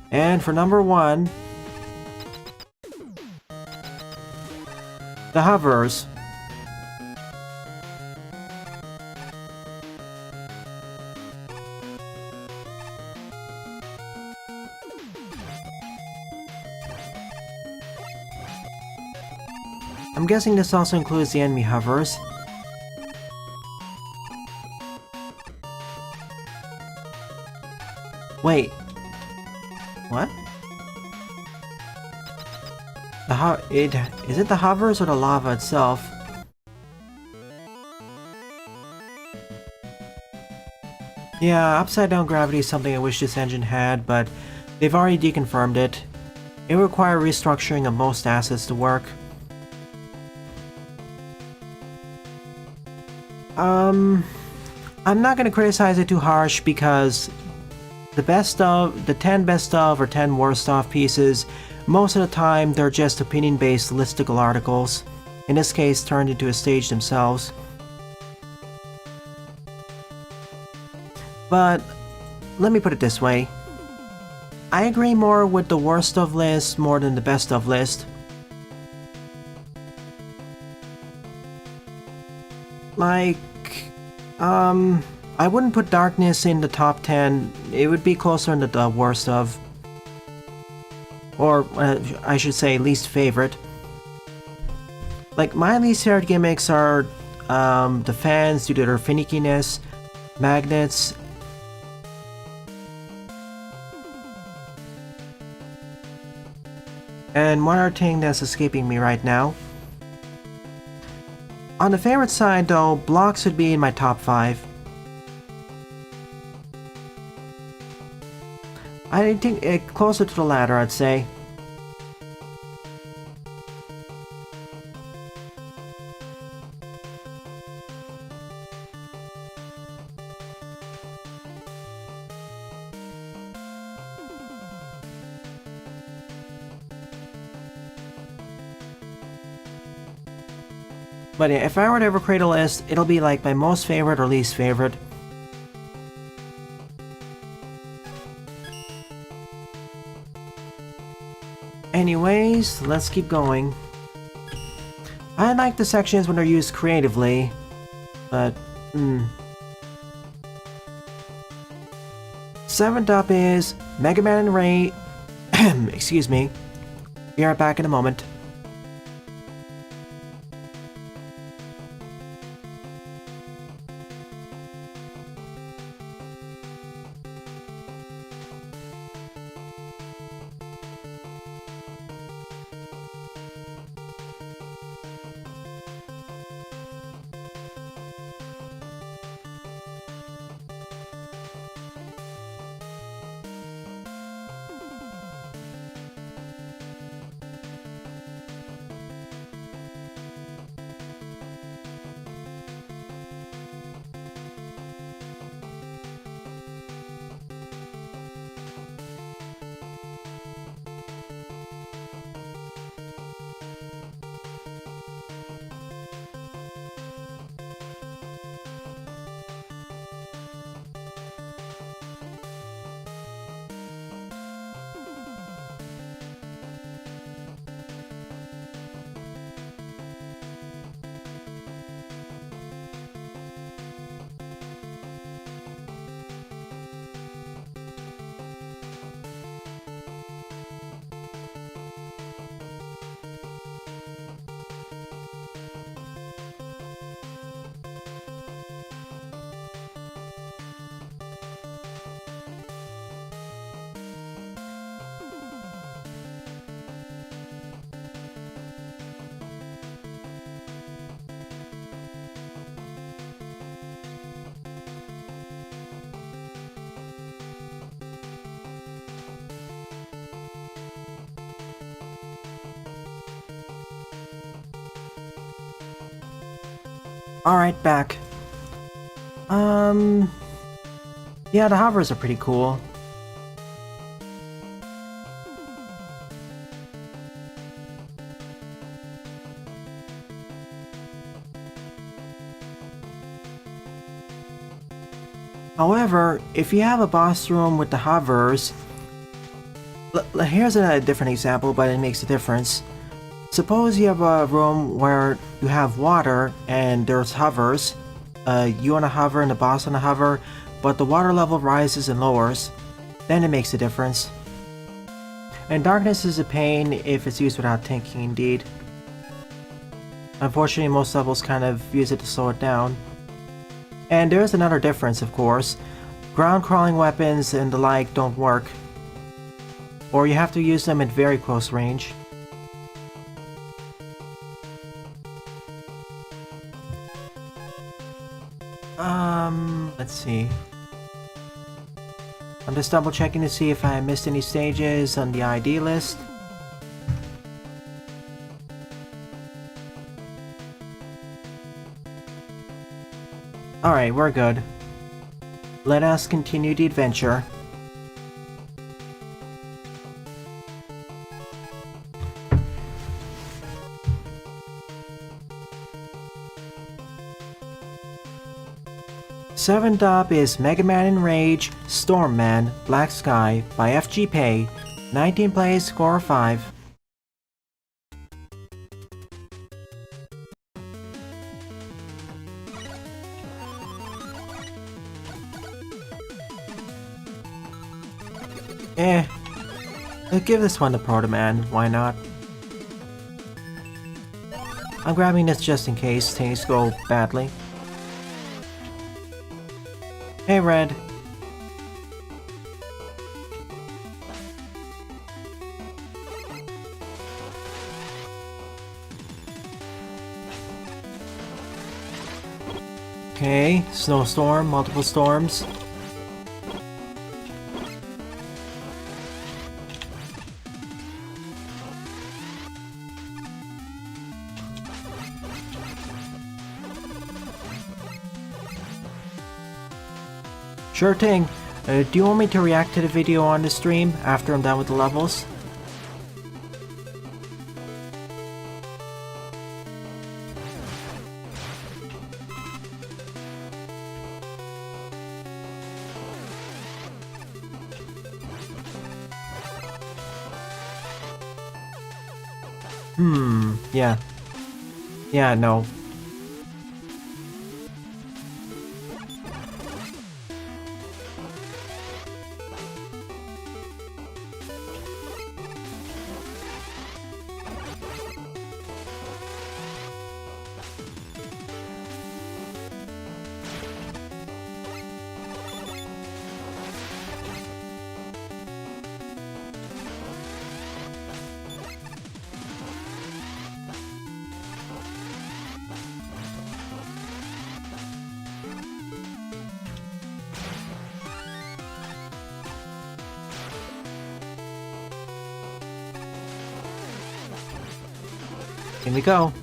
And for number 1, the hovers. I'm guessing this also includes the enemy hovers. Wait. What? Is it the hovers or the lava itself? Yeah, upside down gravity is something I wish this engine had, but they've already deconfirmed it. It would require restructuring of most assets to work. I'm not gonna criticize it too harsh because the 10 best of or 10 worst of pieces, most of the time they're just opinion-based listicle articles, in this case turned into a stage themselves. But let me put it this way. I agree more with the worst of list more than the best of list. Like, I wouldn't put Darkness in the top 10. It would be closer in the worst of. Or, I should say, least favorite. Like, my least favorite gimmicks are, the fans due to their finickiness, magnets, and one other thing that's escaping me right now. On the favorite side though, blocks would be in my top 5. I think it closer to the latter, I'd say. But yeah, if I were to ever create a list, it'll be like my most favorite or least favorite. Anyways, let's keep going. I like the sections when they're used creatively, but, 7th up is Mega Man and Ray. Excuse me. Be right back in a moment. Alright, back. Yeah, the hovers are pretty cool. However, if you have a boss room with the hovers, here's a different example, but it makes a difference. Suppose you have a room where you have water and there's hovers, you on a hover and the boss on a hover, but the water level rises and lowers, then it makes a difference. And darkness is a pain if it's used without thinking indeed. Unfortunately, most levels kind of use it to slow it down. And there's another difference, of course. Ground crawling weapons and the like don't work. Or you have to use them at very close range. Let's see. I'm just double checking to see if I missed any stages on the ID list. Alright, we're good. Let us continue the adventure. Seventh up is Mega Man Enrage, Storm Man, Black Sky by FG Pay. 19 plays, score 5. Give this one to Proto Man, why not? I'm grabbing this just in case things go badly. Hey, Red. Okay, snowstorm, multiple storms. Sure thing. Do you want me to react to the video on the stream after I'm done with the levels? Yeah. Yeah, no. Here we go.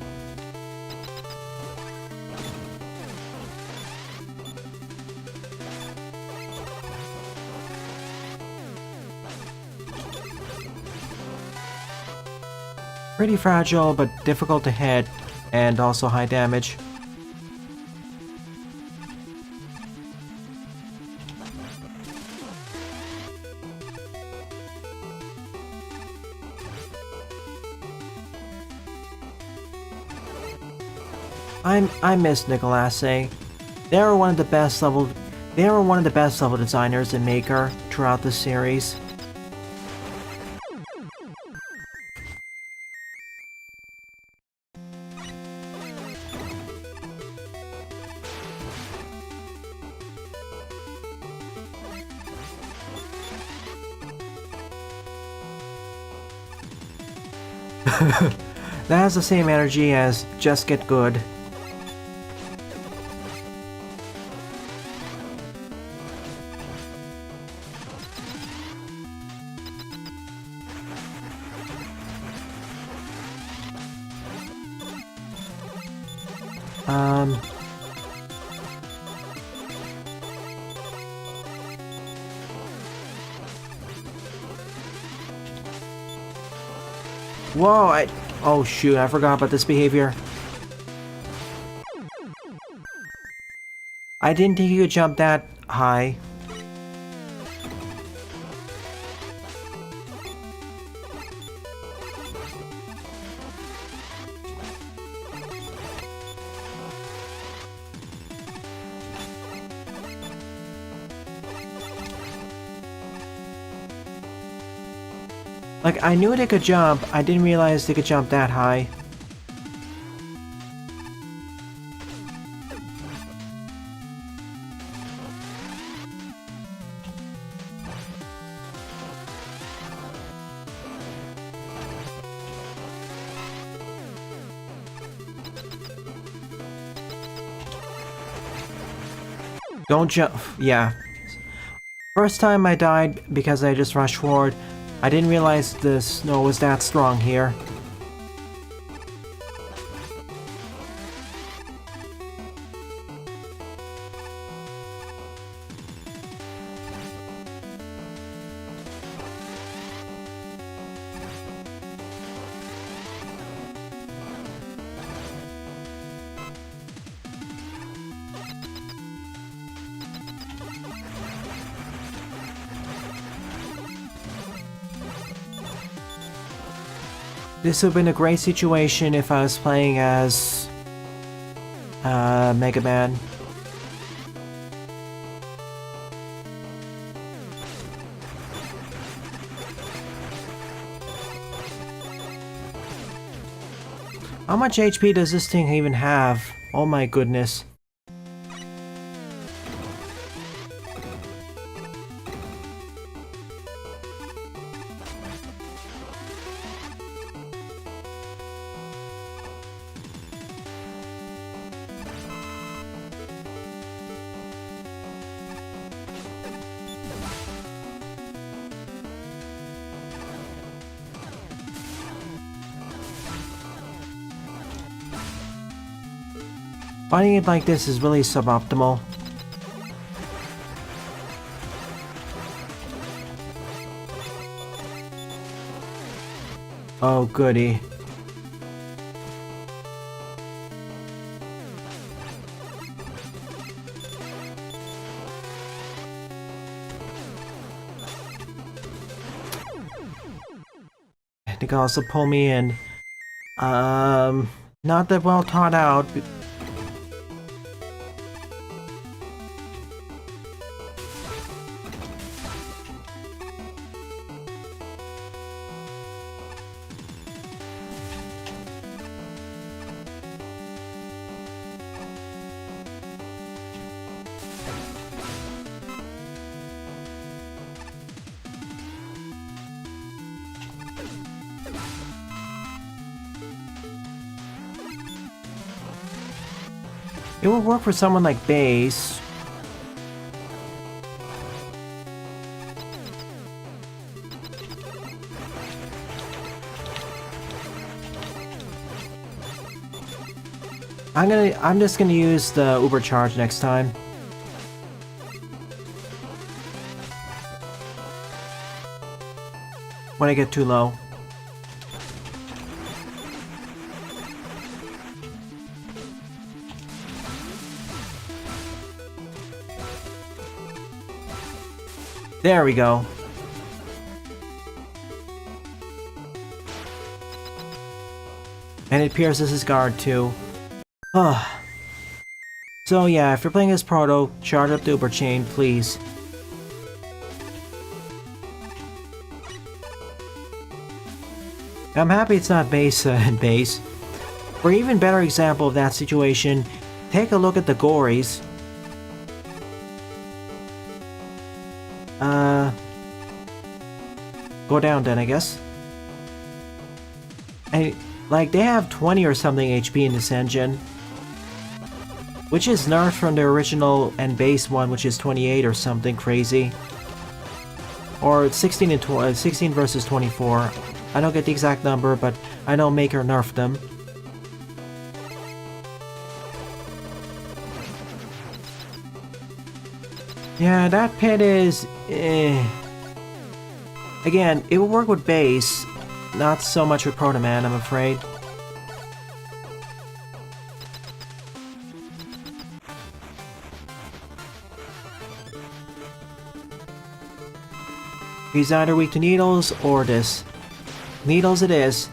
Pretty fragile, but difficult to hit, and also high damage. I miss Nicolasse. They were one of the best level designers in Maker throughout the series. That has the same energy as Just Get Good. Whoa, oh shoot, I forgot about this behavior. I didn't think you could jump that high. Like, I knew they could jump, I didn't realize they could jump that high. Don't jump. Yeah. First time I died because I just rushed forward. I didn't realize the snow was that strong here. This would have been a great situation if I was playing as Mega Man. How much HP does this thing even have? Oh my goodness. Fighting it like this is really suboptimal. Oh goody. They can also pull me in. Not that well thought out. It would work for someone like Base. I'm just gonna use the Uber charge next time. When I get too low. There we go. And it pierces his guard too. Ugh. So yeah, if you're playing as Proto, charge up the Uber chain, please. I'm happy it's not Base and Base. For an even better example of that situation, take a look at the Gories. Go down then, I guess. And, like, they have 20 or something HP in this engine. Which is nerfed from the original and base one, which is 28 or something crazy. Or 16 and 16 versus 24. I don't get the exact number, but I know Maker nerfed them. Yeah, that pit is... Again, it will work with base. not so much with Proto Man, I'm afraid. He's either weak to needles or this. Needles it is.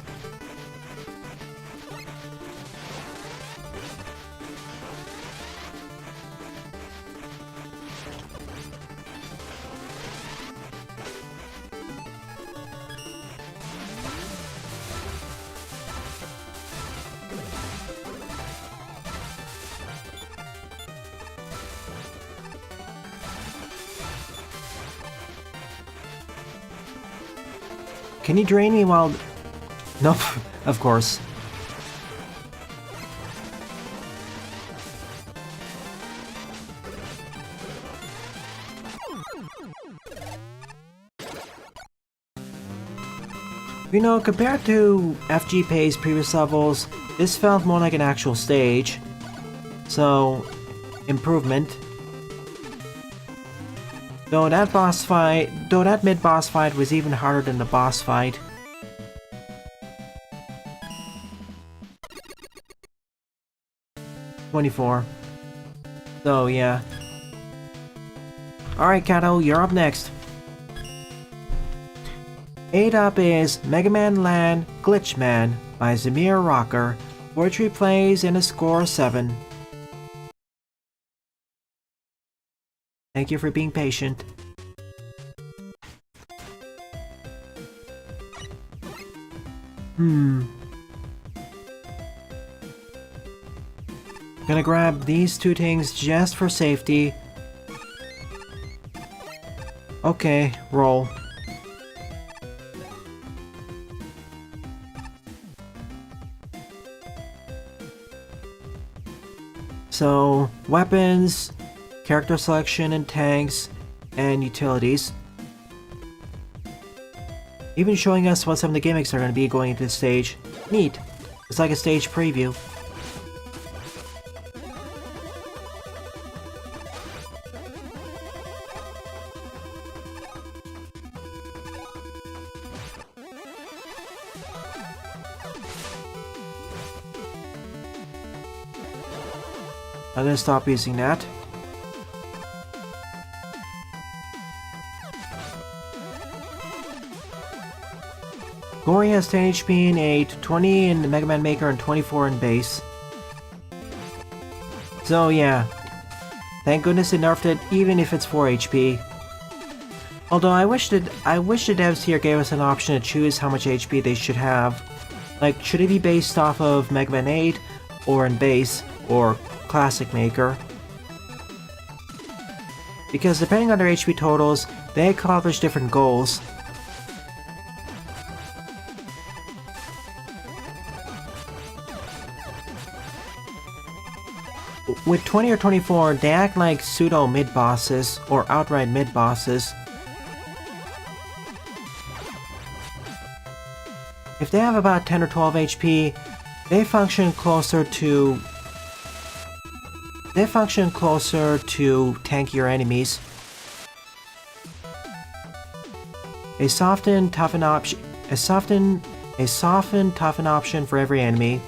Can you drain me while... Nope, of course. You know, compared to FGP's previous levels, this felt more like an actual stage. So, improvement. Though that mid-boss fight was even harder than the boss fight. $24. So, yeah. Alright, Kato, you're up next. 8 up is Mega Man Land Glitch Man by Zamir Rocker. 43 plays and a score of 7. Thank you for being patient. Gonna grab these 2 things just for safety. Okay, roll. So, weapons, character selection and tanks, and utilities. Even showing us what some of the gimmicks are going to be going into the stage. Neat. It's like a stage preview. I'm gonna stop using that. Gory has 10 HP and 8, 20 in Mega Man Maker and 24 in base. So yeah, thank goodness they nerfed it even if it's 4 HP. Although I wish the devs here gave us an option to choose how much HP they should have. Like, should it be based off of Mega Man 8, or in base, or Classic Maker? Because depending on their HP totals, they accomplish different goals. With 20 or 24, they act like pseudo mid-bosses, or outright mid-bosses. If they have about 10 or 12 HP, they function closer to tankier enemies. A softened, toughen option for every enemy.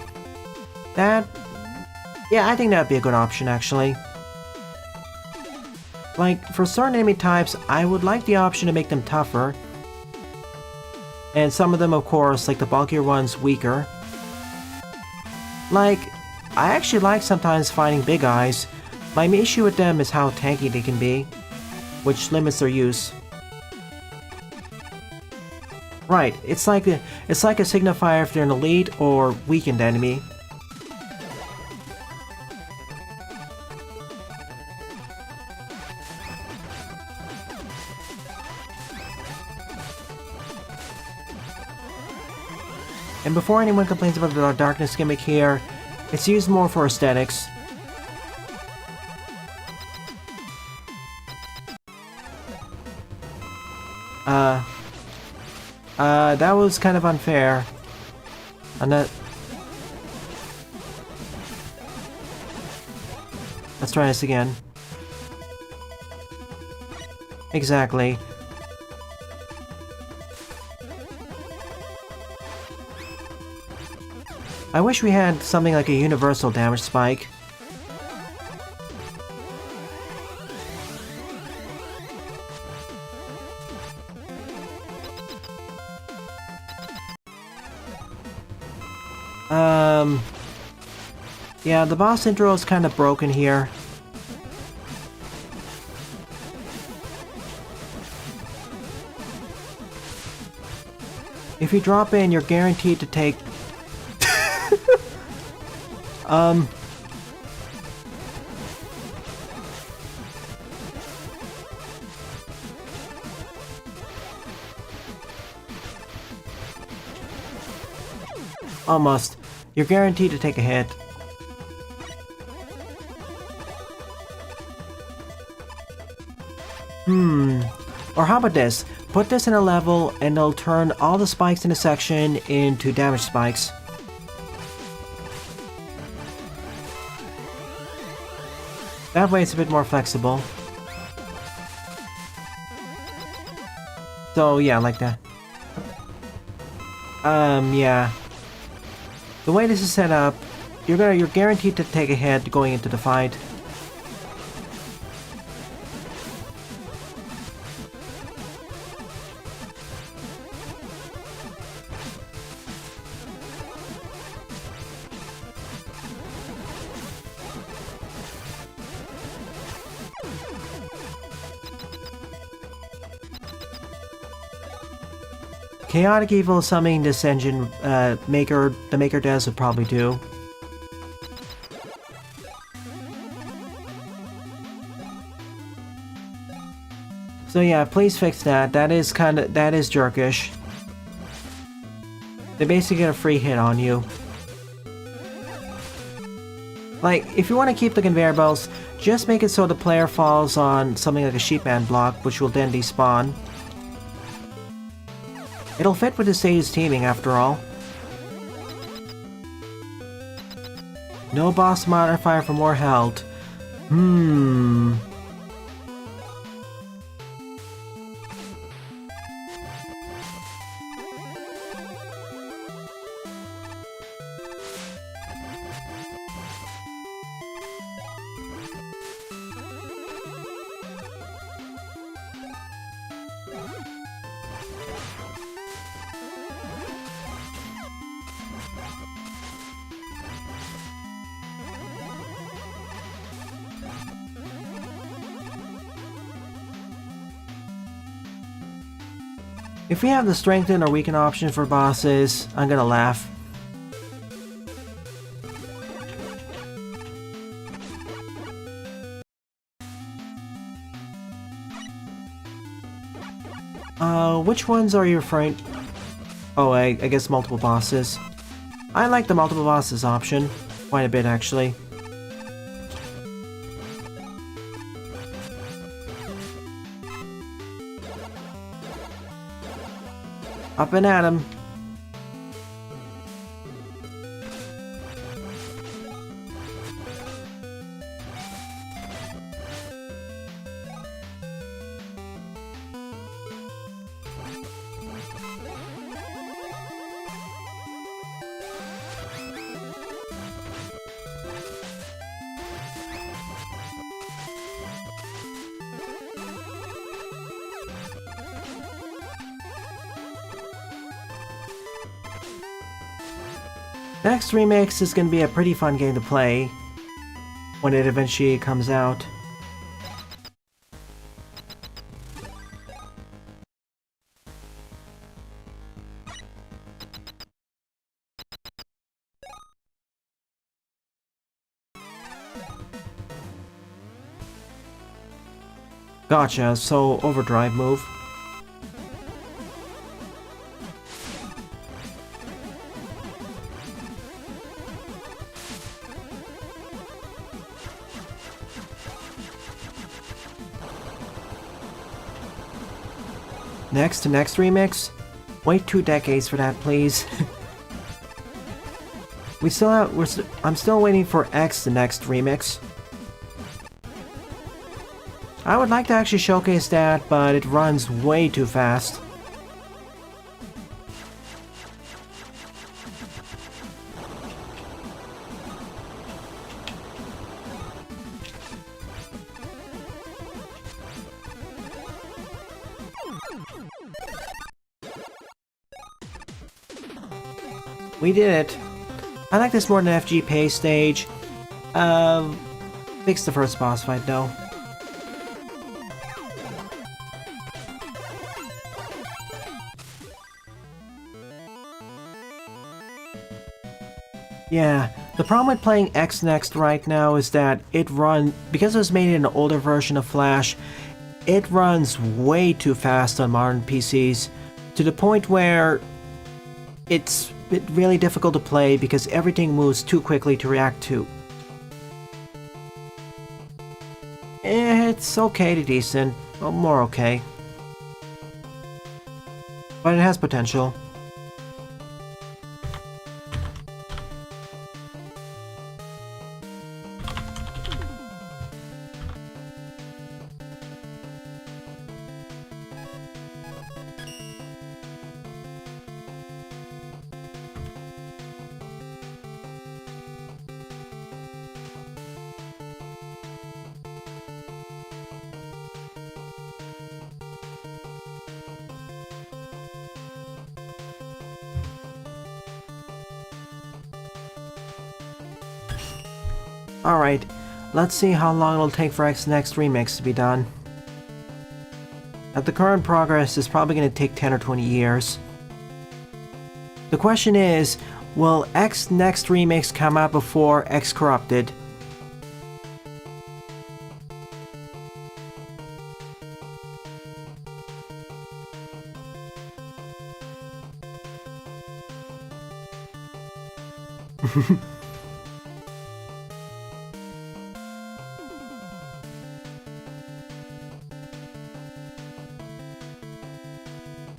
Yeah, I think that'd be a good option, actually. Like, for certain enemy types, I would like the option to make them tougher. And some of them, of course, like the bulkier ones, weaker. Like, I actually like sometimes fighting Big Eyes. My issue with them is how tanky they can be, which limits their use. Right, it's like a signifier if they're an elite or weakened enemy. And before anyone complains about the darkness gimmick here, it's used more for aesthetics. That was kind of unfair. I'm not... Let's try this again. Exactly. I wish we had something like a universal damage spike. Yeah, the boss intro is kind of broken here. If you drop in, you're guaranteed to take... Almost. You're guaranteed to take a hit. Or how about this? Put this in a level and it'll turn all the spikes in a section into damage spikes. That way it's a bit more flexible. So yeah, like that. Yeah. The way this is set up, you're guaranteed to take a hit going into the fight. Chaotic Evil is something this engine the maker does would probably do. So yeah, please fix that. That is jerkish. They basically get a free hit on you. Like, if you want to keep the conveyor belts, just make it so the player falls on something like a sheepman block, which will then despawn. It'll fit with the stage's teaming, after all. No boss modifier for more health. If we have the strengthen or weaken option for bosses, I'm gonna laugh. Which ones are you referring... Oh, I guess multiple bosses. I like the multiple bosses option quite a bit, actually. Up and at him. Next remix is going to be a pretty fun game to play when it eventually comes out. Gotcha, so overdrive move. Next remix? Wait 2 decades for that, please. I'm still waiting for X, the next remix. I would like to actually showcase that, but it runs way too fast. We did it. I like this more than FG Pay stage. Fix the first boss fight though. Yeah, the problem with playing X Next right now is that because it was made in an older version of Flash, it runs way too fast on modern PCs, to the point where it's really difficult to play because everything moves too quickly to react to. It's okay to decent, well, more okay. But it has potential. Alright, let's see how long it'll take for X Next Remix to be done. At the current progress, it's probably going to take 10 or 20 years. The question is, will X Next Remix come out before X Corrupted?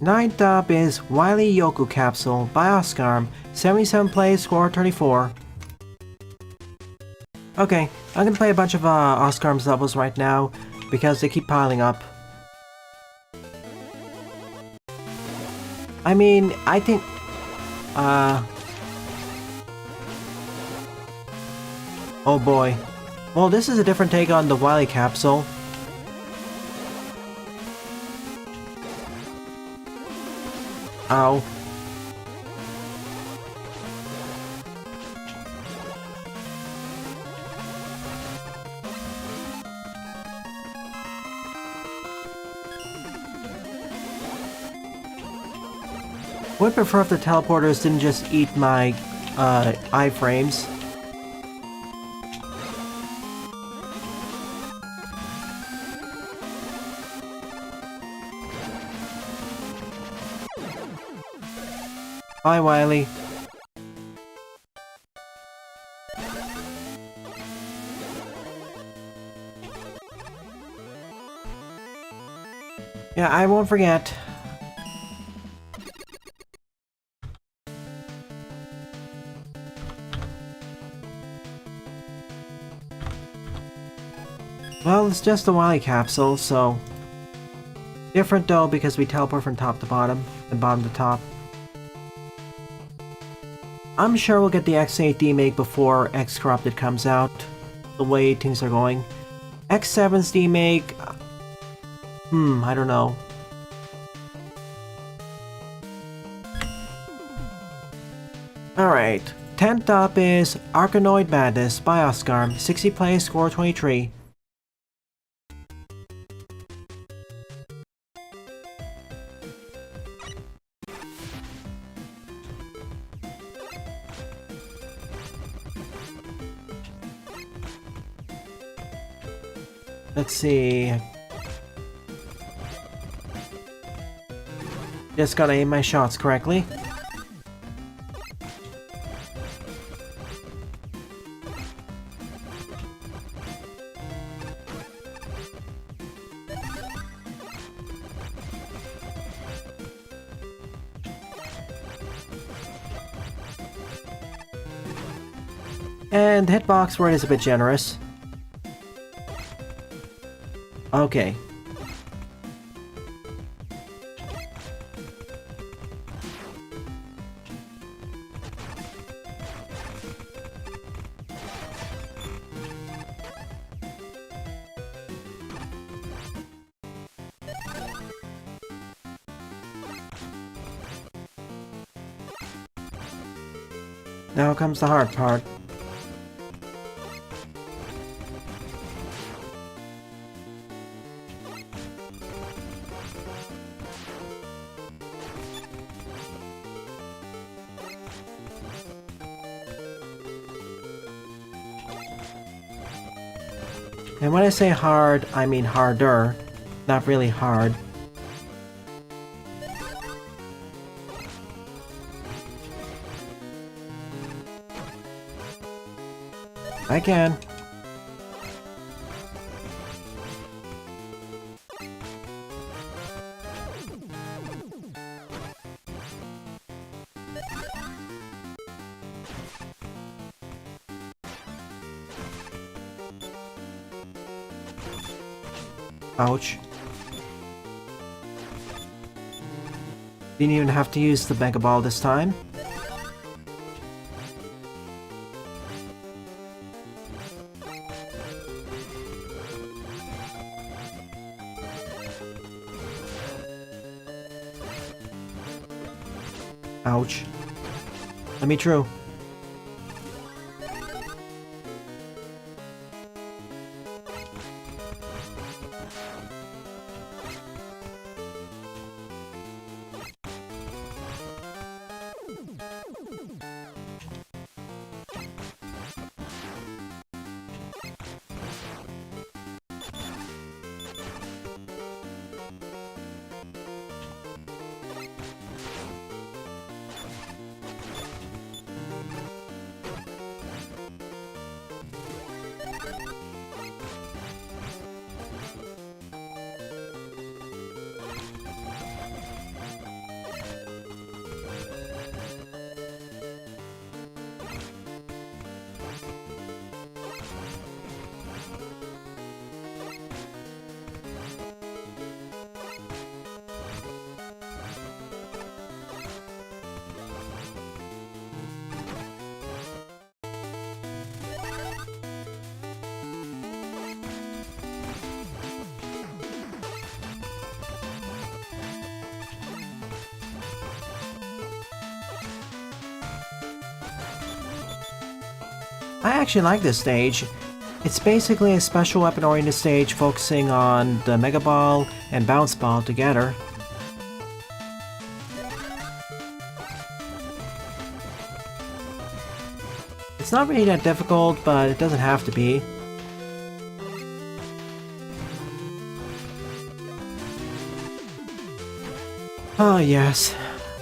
Ninth up is Wily Yoku Capsule by Oscarm, 77 plays, score 34. Okay, I'm gonna play a bunch of Oscarm's levels right now, because they keep piling up. I mean, I think... oh boy. Well, this is a different take on the Wily Capsule. Ow. Would prefer if the teleporters didn't just eat my iframes. Bye, Wily. Yeah, I won't forget. Well, it's just a Wily capsule, so... different though, because we teleport from top to bottom, and bottom to top. I'm sure we'll get the X8 demake before X Corrupted comes out, the way things are going. X7's demake... I don't know. Alright, 10th up is Arkanoid Madness by Oscarm, 60 plays, score 23. Let's see. Just gotta aim my shots correctly. And the hitbox word is a bit generous. Okay. Now comes the hard part. And when I say hard, I mean harder, not really hard. I can. Ouch. Didn't even have to use the Mega Ball this time. Ouch. Let me through. I actually like this stage. It's basically a special weapon-oriented stage focusing on the Mega Ball and Bounce Ball together. It's not really that difficult, but it doesn't have to be. Oh yes.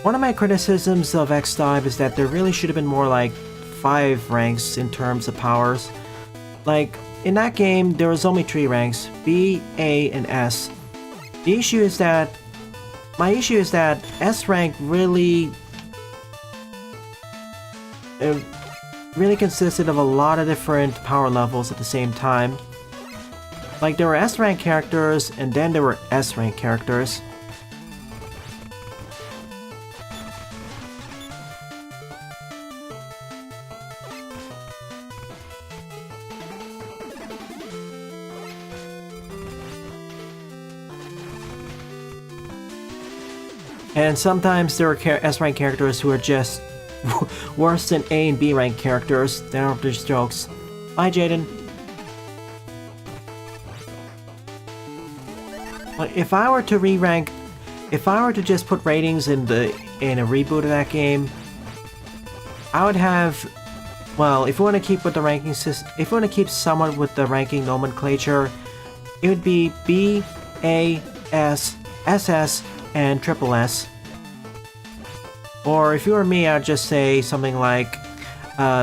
One of my criticisms of X-Dive is that there really should have been more like 5 ranks in terms of powers. Like, in that game, there was only 3 ranks, B, A, and S. My issue is that S rank really consisted of a lot of different power levels at the same time. Like, there were S rank characters, and then there were S rank characters. And sometimes there are S-rank characters who are just worse than A and B rank characters. They are just jokes. Bye, Jaden. If I were to just put ratings in a reboot of that game, I would have, well, if you want to keep with the ranking system, if you want to keep somewhat with the ranking nomenclature, it would be B, A, S, SS, and triple S. Or if you were me, I'd just say something like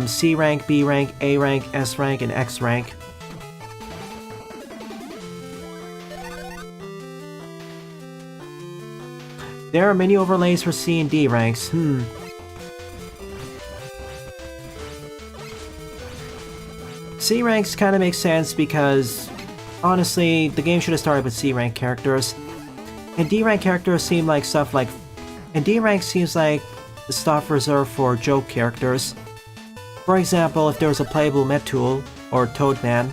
C rank, B rank, A rank, S rank, and X rank. There are many overlays for C and D ranks. C ranks kind of makes sense because, honestly, the game should have started with C rank characters. And D rank characters seem like stuff like... And D rank seems like the stuff reserved for joke characters. For example, if there was a playable Metool or Toadman.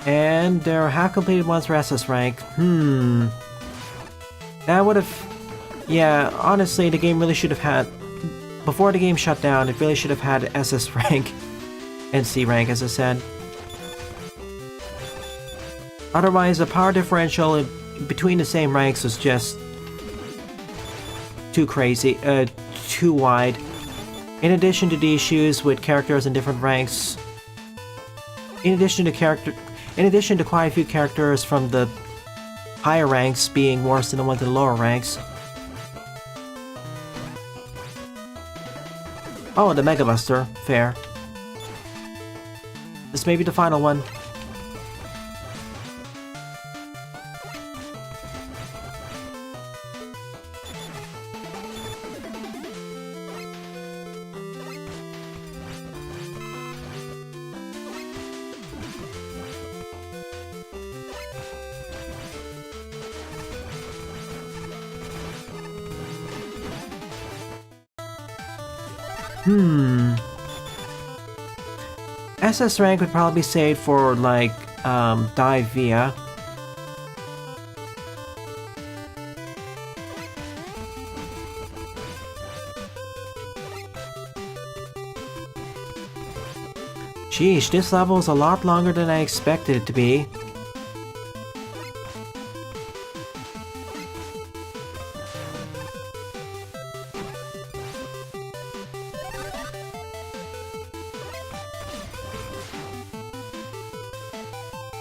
And there are half-completed ones for SS rank. That would have... Yeah, honestly, the game really should have had... Before the game shut down, it really should have had SS rank and C rank, as I said. Otherwise, the power differential between the same ranks was just too crazy, too wide. In addition to the issues with characters in different ranks, in addition to quite a few characters from the higher ranks being worse than the ones in the lower ranks. Oh, the Mega Buster. Fair. This may be the final one. SS rank would probably be saved for, like, Dive Via. Sheesh, this level is a lot longer than I expected it to be.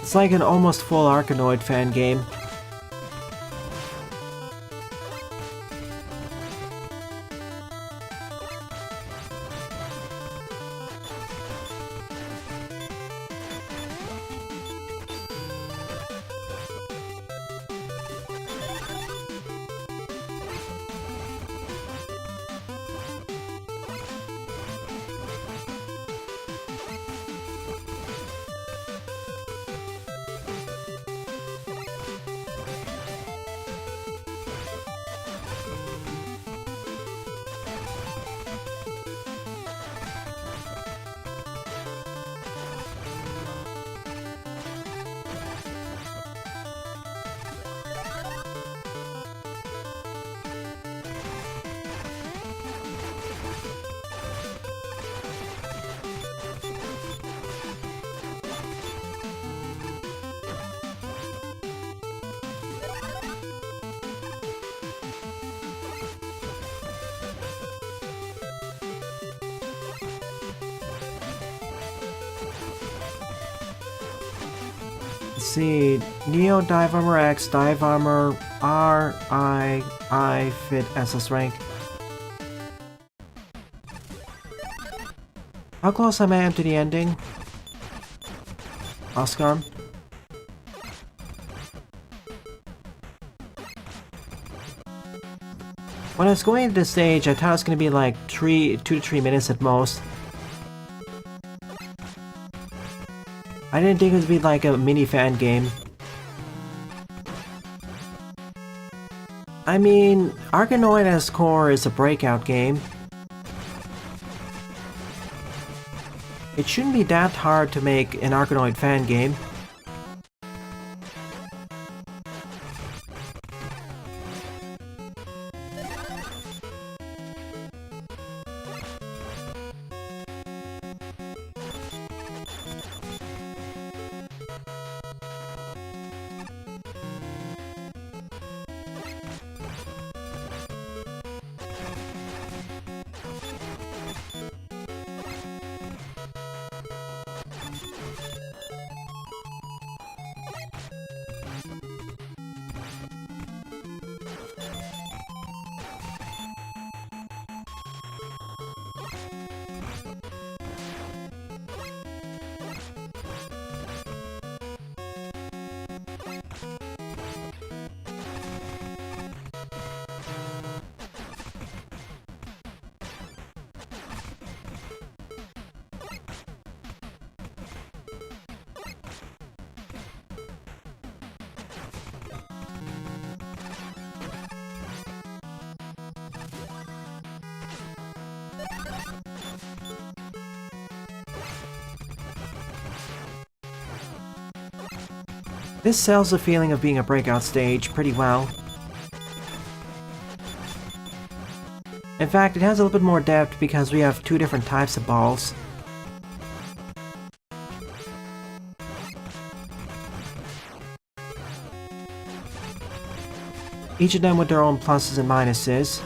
It's like an almost full Arkanoid fan game. Let's see, Neo Dive Armor X, Dive Armor R, I fit SS rank. How close am I to the ending? Oscar? When I was going to this stage, I thought it was going to be like 2 to 3 minutes at most. I didn't think it would be like a mini fan game. I mean, Arkanoid at its core is a breakout game. It shouldn't be that hard to make an Arkanoid fan game. This sells the feeling of being a breakout stage pretty well. In fact, it has a little bit more depth because we have two different types of balls. Each of them with their own pluses and minuses.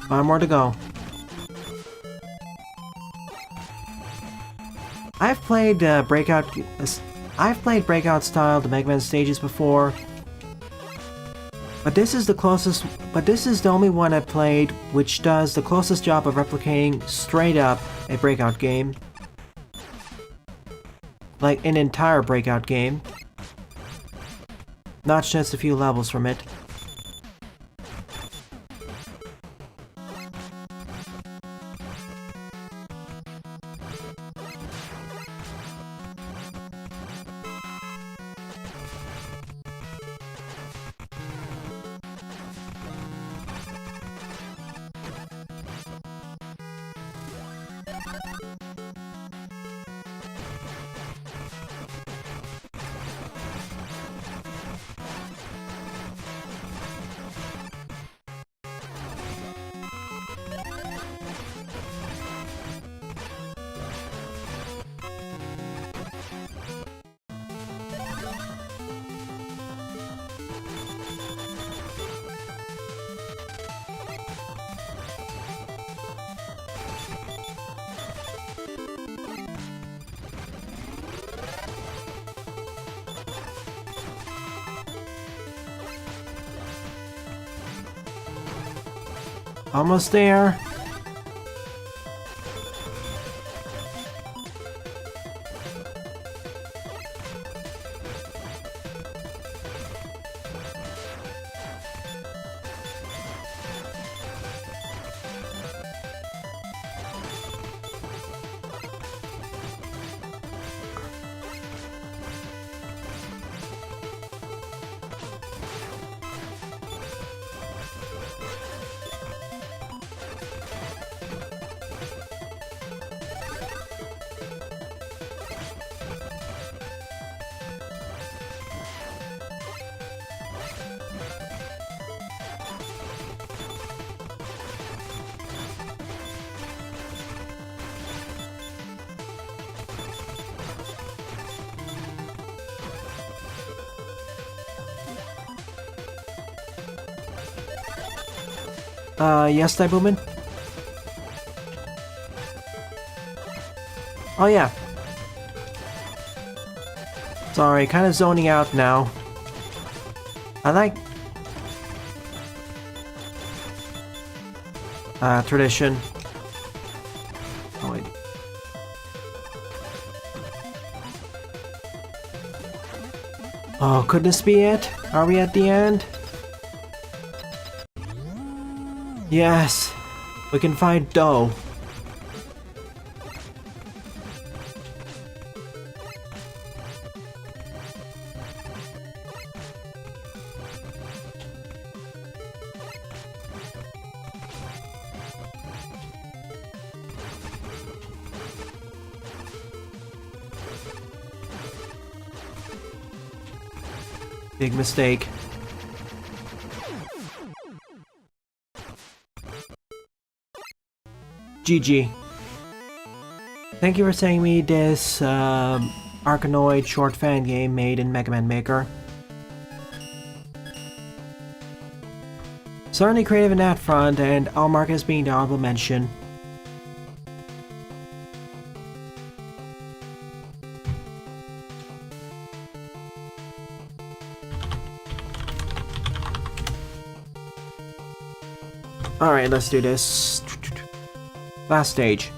One more to go. I've played breakout style the Mega Man stages before, but this is the only one I've played which does the closest job of replicating straight up a breakout game, like an entire breakout game, not just a few levels from it. Almost there. Yes, Tyboomon? Oh yeah. Sorry, kind of zoning out now. I like... tradition. Oh wait. Oh, could this be it? Are we at the end? Yes, we can find dough. Big mistake. GG. Thank you for sending me this Arkanoid short fan game made in Mega Man Maker. Certainly creative in that front, and I'll mark it as being the honorable mention. Alright, let's do this. Last stage.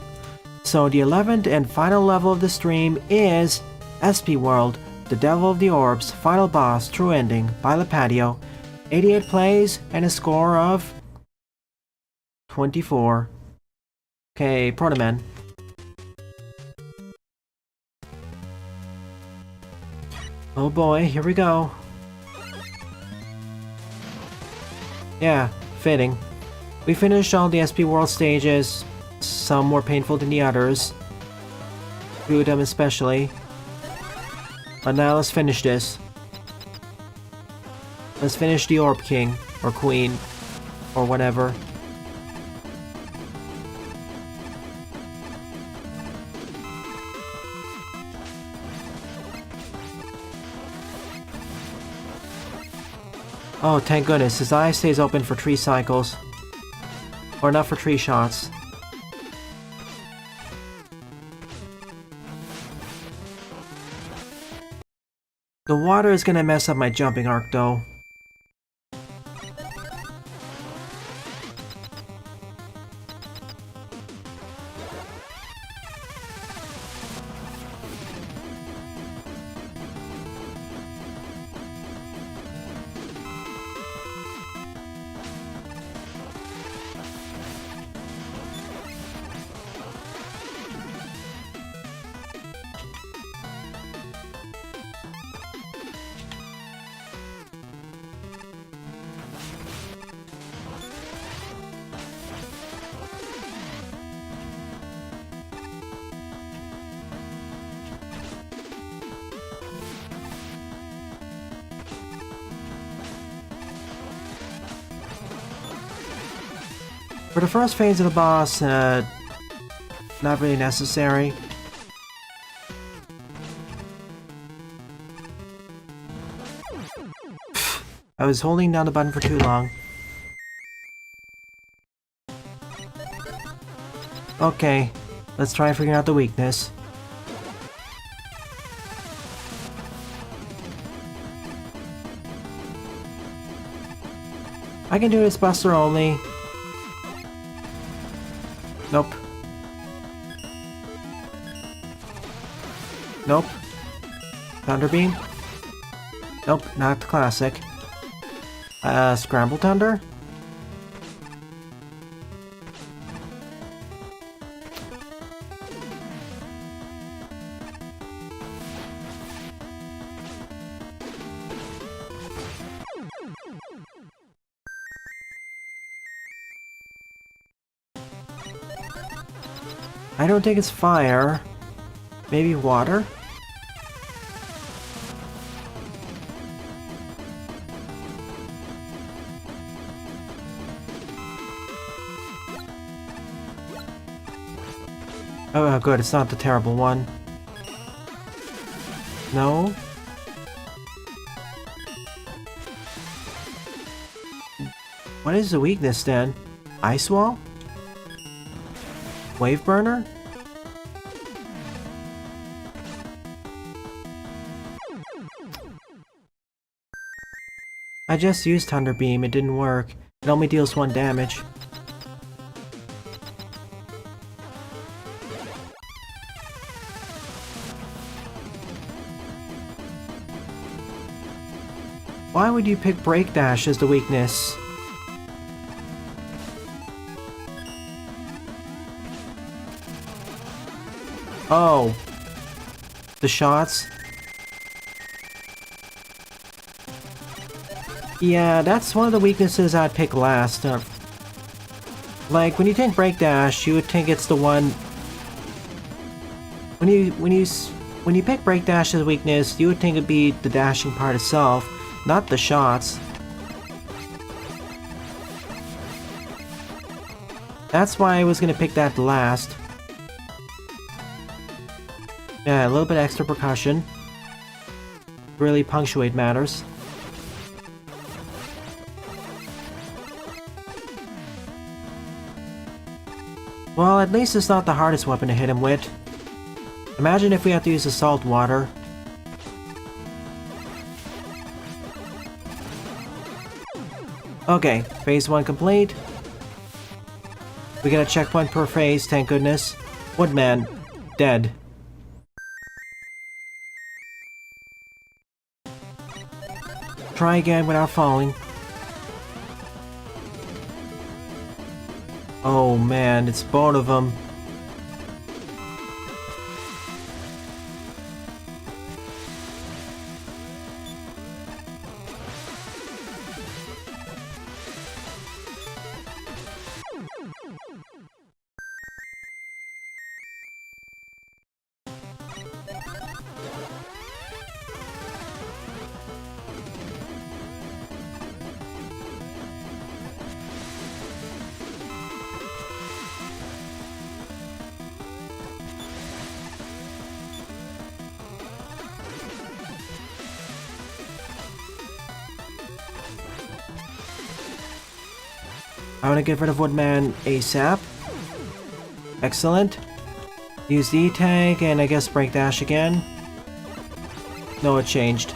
So the 11th and final level of the stream is SP World, the Devil of the Orbs, final boss, true ending, by Patio. 88 plays and a score of 24. Okay, Protoman. Oh boy, here we go. Yeah, fitting. We finished all the SP World stages, some more painful than the others. Two of them especially. But now let's finish this. Let's finish the Orb King, or Queen, or whatever. Oh, thank goodness, his eye stays open for 3 cycles. Or not for 3 shots. The water is gonna mess up my jumping arc though. For the first phase of the boss, not really necessary. I was holding down the button for too long. Okay, let's try figuring out the weakness. I can do this buster only. Nope. Nope. Thunder Beam? Nope, not the classic. Scramble Thunder? I don't think it's fire. Maybe water? Oh, good, it's not the terrible one. No? What is the weakness then? Ice Wall? Wave Burner? I just used Thunder Beam, it didn't work. It only deals 1 damage. Why would you pick Break Dash as the weakness? Oh. The shots? Yeah, that's one of the weaknesses I'd pick last. Like, when you think Break Dash, you would think it's the one... When you pick Break Dash as a weakness, you would think it'd be the dashing part itself, not the shots. That's why I was gonna pick that last. Yeah, a little bit extra percussion. Really punctuate matters. Well, at least it's not the hardest weapon to hit him with. Imagine if we had to use the salt water. Okay, phase 1 complete. We get a checkpoint per phase, thank goodness. Woodman, dead. Try again without falling. Oh man, it's both of them. I want to get rid of Woodman ASAP. Excellent. Use the E-Tank and I guess Break Dash again. No, it changed.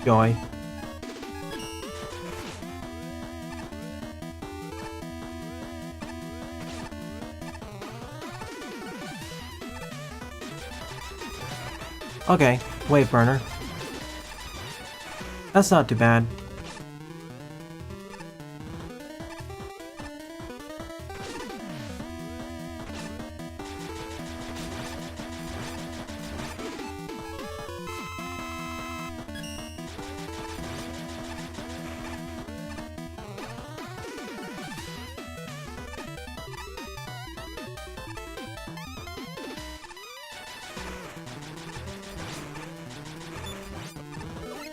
Joy. Okay, Wave Burner. That's not too bad.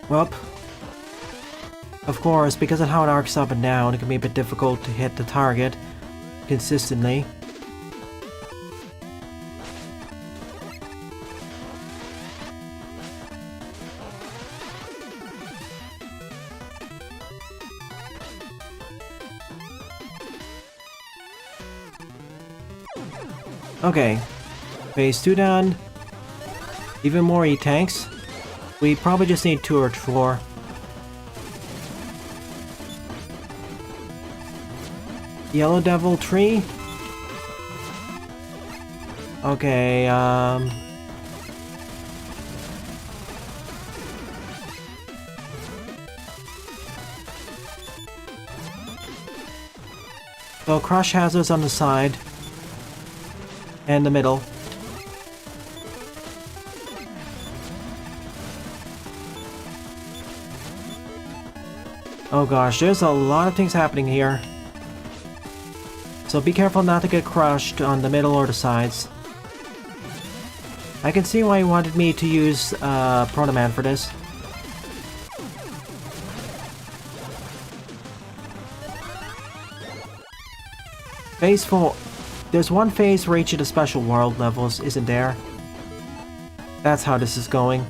Well, of course, because of how it arcs up and down, it can be a bit difficult to hit the target consistently. Okay, phase 2 done. Even more E-Tanks. We probably just need 2 or 4. Yellow Devil Tree? Okay, so Crush Hazards on the side. And the middle. Oh gosh, there's a lot of things happening here. So be careful not to get crushed on the middle or the sides. I can see why he wanted me to use Proto Man for this. Phase 4. There's one phase for each of the special world levels, isn't there? That's how this is going.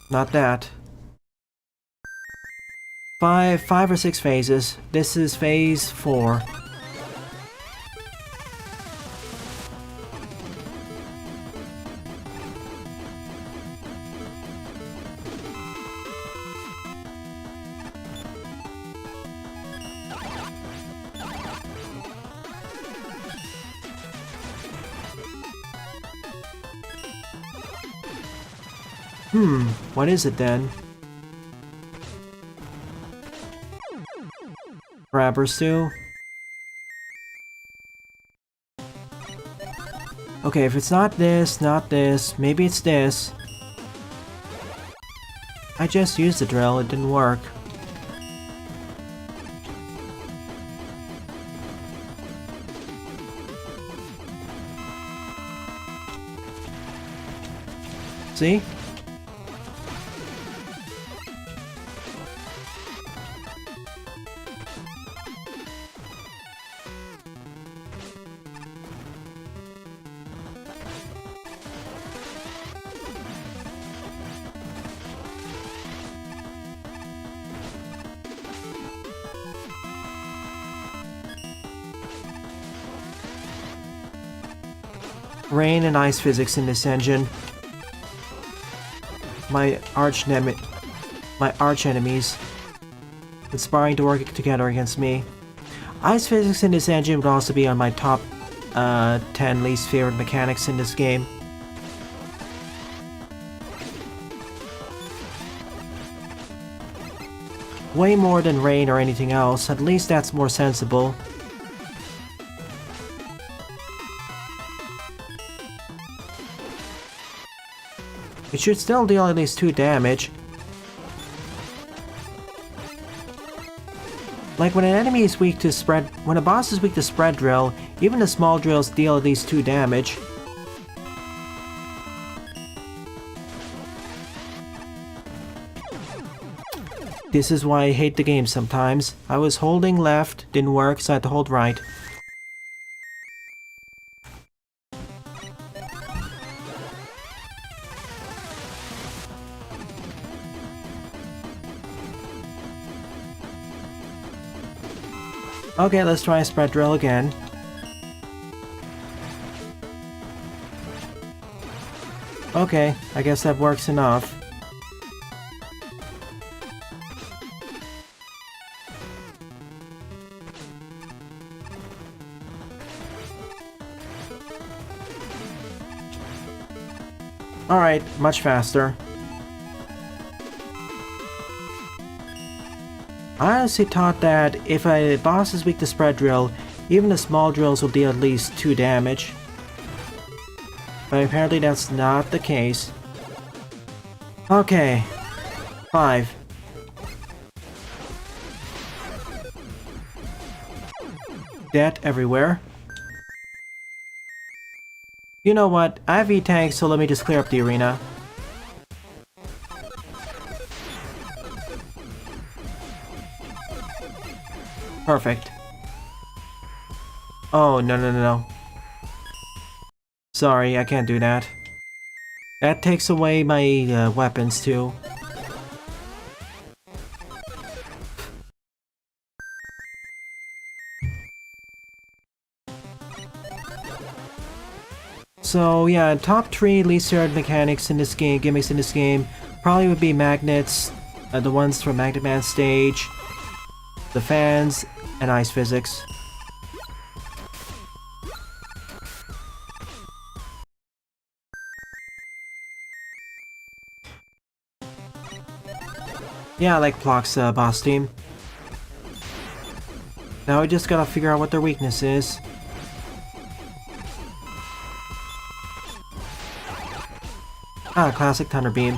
Not that. Five or six phases. This is phase 4. What is it then? Grabber Stew? Okay, if it's not this, maybe it's this. I just used the drill, it didn't work. See? rain and ice physics in this engine. My arch enemies conspiring to work together against me. Ice physics in this engine would also be on my top 10 least favorite mechanics in this game. Way more than rain or anything else, at least that's more sensible. It should still deal at least 2 damage. Like when an enemy is weak to spread, when a boss is weak to spread drill, even the small drills deal at least 2 damage. This is why I hate the game sometimes. I was holding left, didn't work, so I had to hold right. Okay, let's try spread drill again. Okay, I guess that works enough. Alright, much faster. I honestly thought that if a boss is weak to spread drill, even the small drills will deal at least 2 damage. But apparently that's not the case. Okay. 5. Death everywhere. You know what? I have E-tanks, so let me just clear up the arena. Perfect. Oh, no. Sorry, I can't do that. That takes away my weapons, too. So, yeah, top 3 least favorite mechanics in this game, gimmicks in this game, probably would be magnets, the ones from Magnet Man stage, the fans, and ice physics. Yeah, I like Plock's boss team. Now we just gotta figure out what their weakness is. Ah, classic Thunder Beam.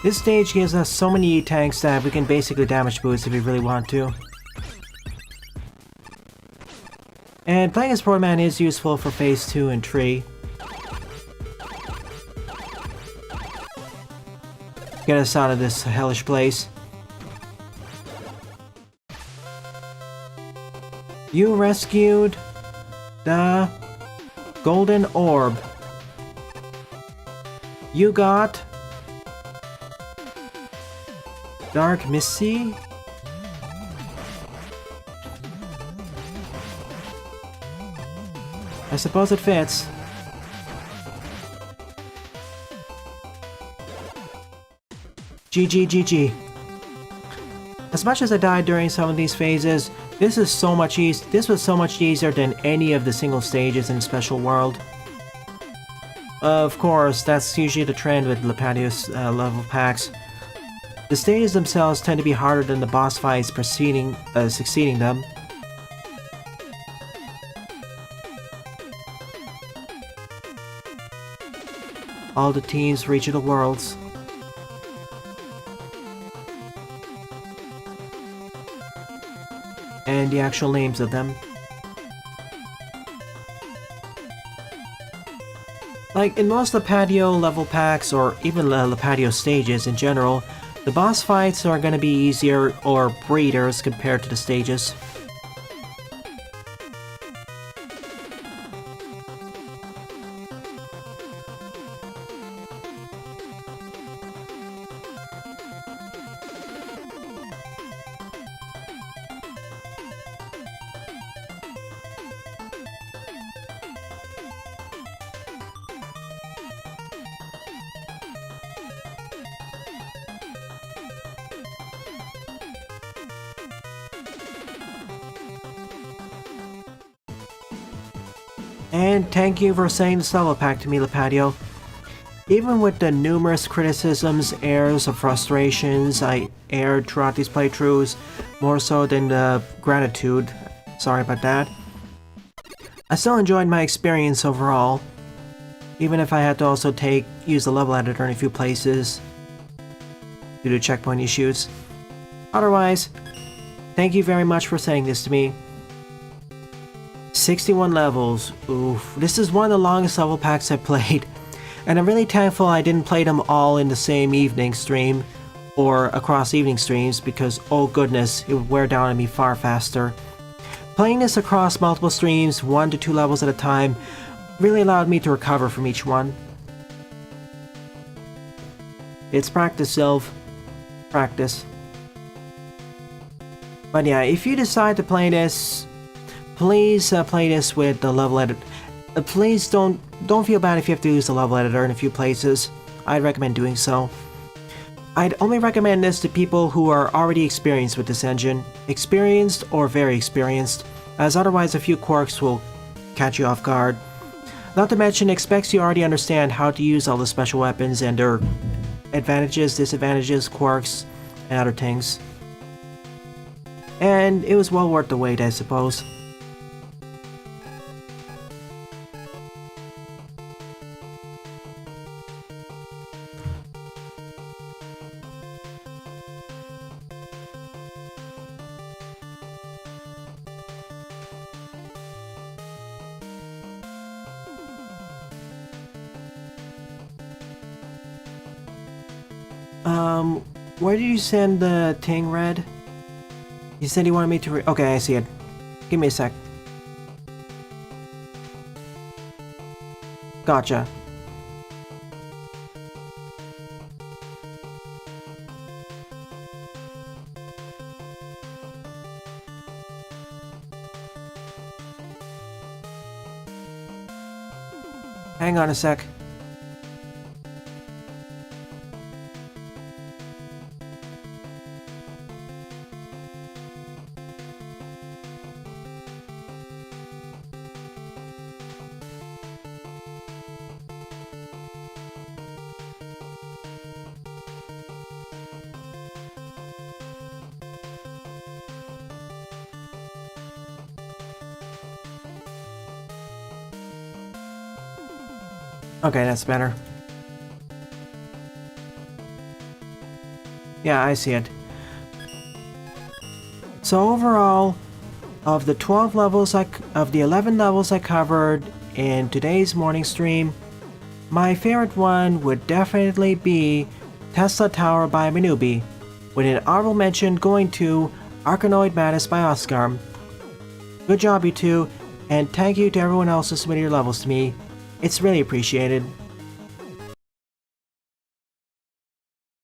This stage gives us so many E-tanks that we can basically damage boost if we really want to. And playing as Pro Man is useful for Phase 2 and 3. Get us out of this hellish place. You rescued the Golden Orb. You got Dark Missy? I suppose it fits. GG. As much as I died during some of these phases, this was so much easier than any of the single stages in Special World. Of course, that's usually the trend with Lapatius level packs. The stages themselves tend to be harder than the boss fights succeeding them. All the teams for each of the worlds. And the actual names of them. Like in most Lapatio level packs, or even Lapatio stages in general, the boss fights are gonna be easier or breeders compared to the stages. And thank you for saying this level pack to me, Lapatio. Even with the numerous criticisms, errors, or frustrations I aired throughout these playthroughs, more so than the gratitude, sorry about that, I still enjoyed my experience overall, even if I had to also use the level editor in a few places due to checkpoint issues. Otherwise, thank you very much for saying this to me. 61 levels, oof, this is one of the longest level packs I've played, and I'm really thankful I didn't play them all in the same evening stream, or across evening streams, because oh goodness, it would wear down on me far faster. Playing this across multiple streams, 1 to 2 levels at a time, really allowed me to recover from each one. It's practice, Sylv. Practice. But yeah, if you decide to play this, please play this with the level editor. Please don't feel bad if you have to use the level editor in a few places. I'd recommend doing so. I'd only recommend this to people who are already experienced with this engine, experienced or very experienced, as otherwise a few quirks will catch you off guard. Not to mention, it expects you already understand how to use all the special weapons and their advantages, disadvantages, quirks, and other things. And it was well worth the wait, I suppose. Where did you send the thing, Red? You said you wanted me to okay, I see it. Give me a sec. Gotcha. Hang on a sec. Okay, that's better. Yeah, I see it. So overall, of the 11 levels I covered in today's morning stream, my favorite one would definitely be Tesla Tower by Manubi, with an honorable mention going to Arkanoid Madness by Oscar. Good job, you two, and thank you to everyone else who submitted your levels to me. It's really appreciated.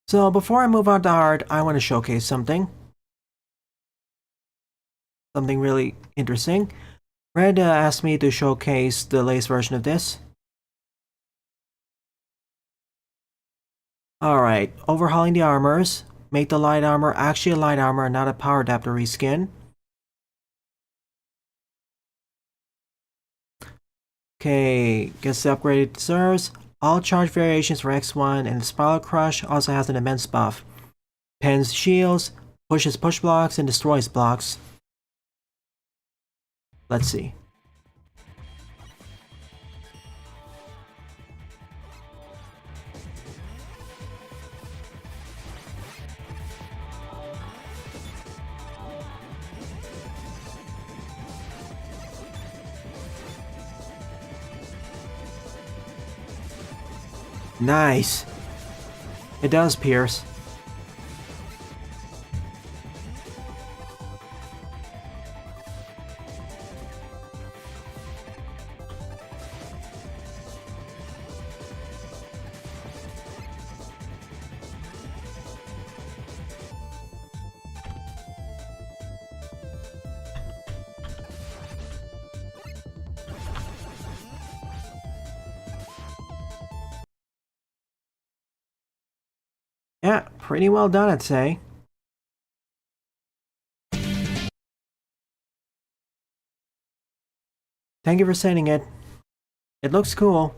So before I move on to art, I want to showcase something. Something really interesting. Red asked me to showcase the latest version of this. Alright, overhauling the armors. Make the light armor actually a light armor and not a power adapter reskin. Okay, gets the upgrade it deserves. All charge variations for X1 and the Spiral Crush also has an immense buff. Pens shields, pushes push blocks, and destroys blocks. Let's see. Nice. It does pierce. Yeah, pretty well done, I'd say. Thank you for sending it. It looks cool.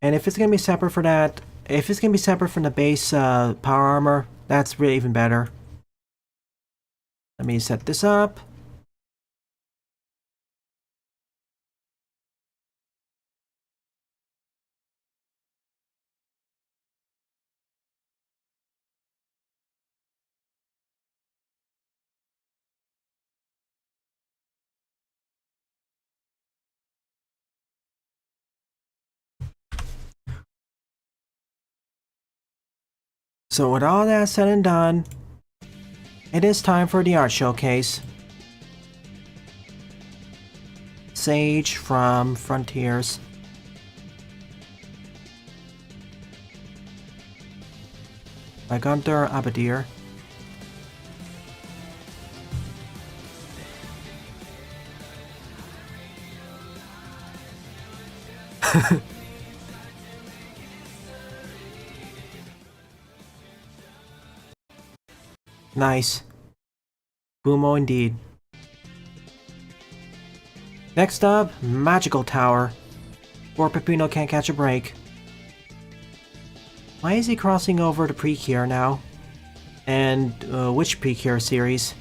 And if it's gonna be separate for that, if it's gonna be separate from the base power armor, that's really even better. Let me set this up. So with all that said and done, it is time for the art showcase. Sage from Frontiers. By Gunther Abadir. Nice. Boomo indeed. Next up, Magical Tower. Or Peppino can't catch a break. Why is he crossing over to Precure now? And which Precure series?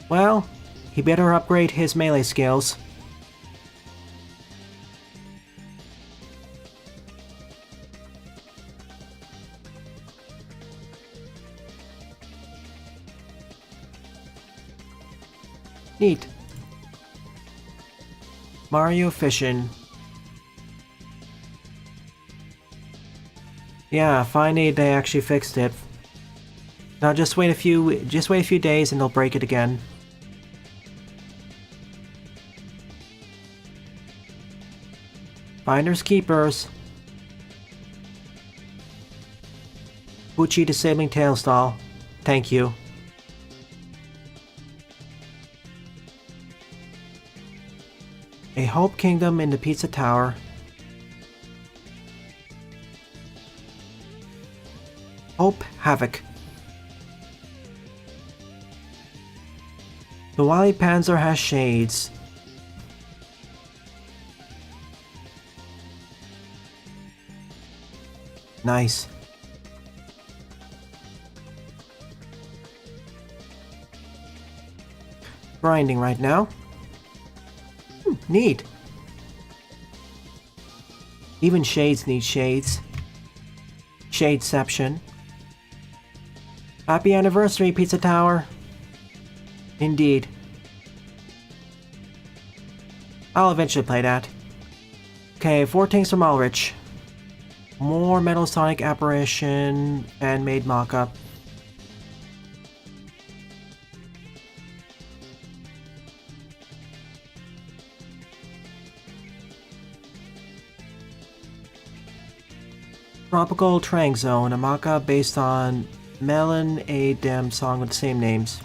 Well, he better upgrade his melee skills. Neat. Mario Fishing. Yeah, finally they actually fixed it. Now just wait a few days and they'll break it again. Finders keepers. Pucci disabling tail stall. Thank you. A Hope Kingdom in the Pizza Tower. Hope Havoc. The Wily Panzer has shades. Nice. Grinding right now. Neat. Even shades need shades. Shadeception. Happy anniversary, Pizza Tower. Indeed. I'll eventually play that. Okay, 4 things from Ulrich. More Metal Sonic Apparition fan-made mock-up. Tropical Trang Zone, a mock-up based on Melon A Dem song with the same names.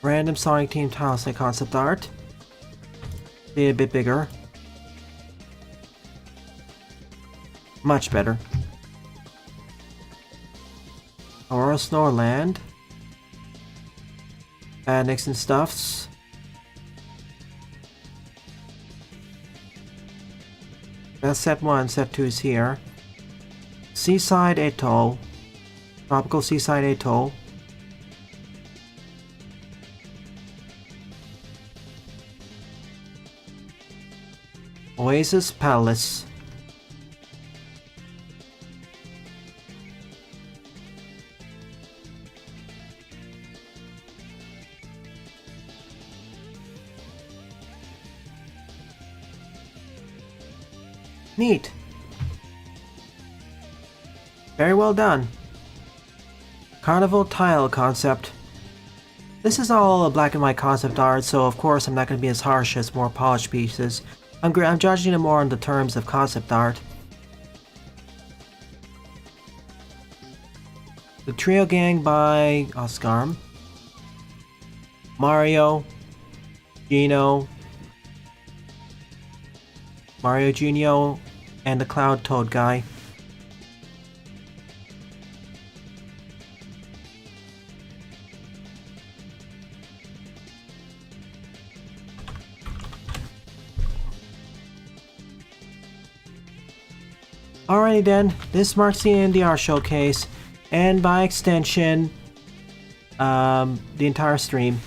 Random Sonic Team Tile concept art. Be a bit bigger. Much better. Aurora Snorland. Nix and Stuffs. That's set 1, set 2 is here. Seaside Atoll. Tropical Seaside Atoll. Oasis Palace. Neat. Very well done. Carnival tile concept. This is all a black and white concept art, so of course I'm not going to be as harsh as more polished pieces. I'm judging it more on the terms of concept art. The Trio Gang by Oscar. Mario, Gino, and the Cloud Toad guy. Alrighty then, this marks the end of the art showcase, and by extension, the entire stream.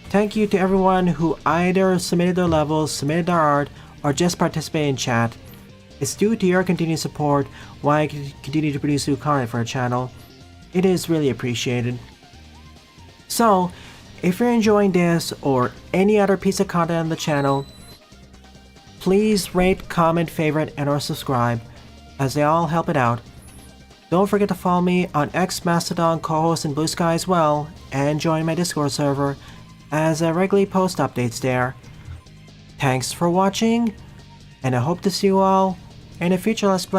Thank you to everyone who either submitted their levels, submitted their art, or just participated in chat. It's due to your continued support why I continue to produce new content for our channel. It is really appreciated. So, if you're enjoying this or any other piece of content on the channel, please rate, comment, favorite, and or subscribe, as they all help it out. Don't forget to follow me on X, Mastodon, co-host, and Blue Sky as well, and join my Discord server, as I regularly post updates there. Thanks for watching, and I hope to see you all in a future Let's Play.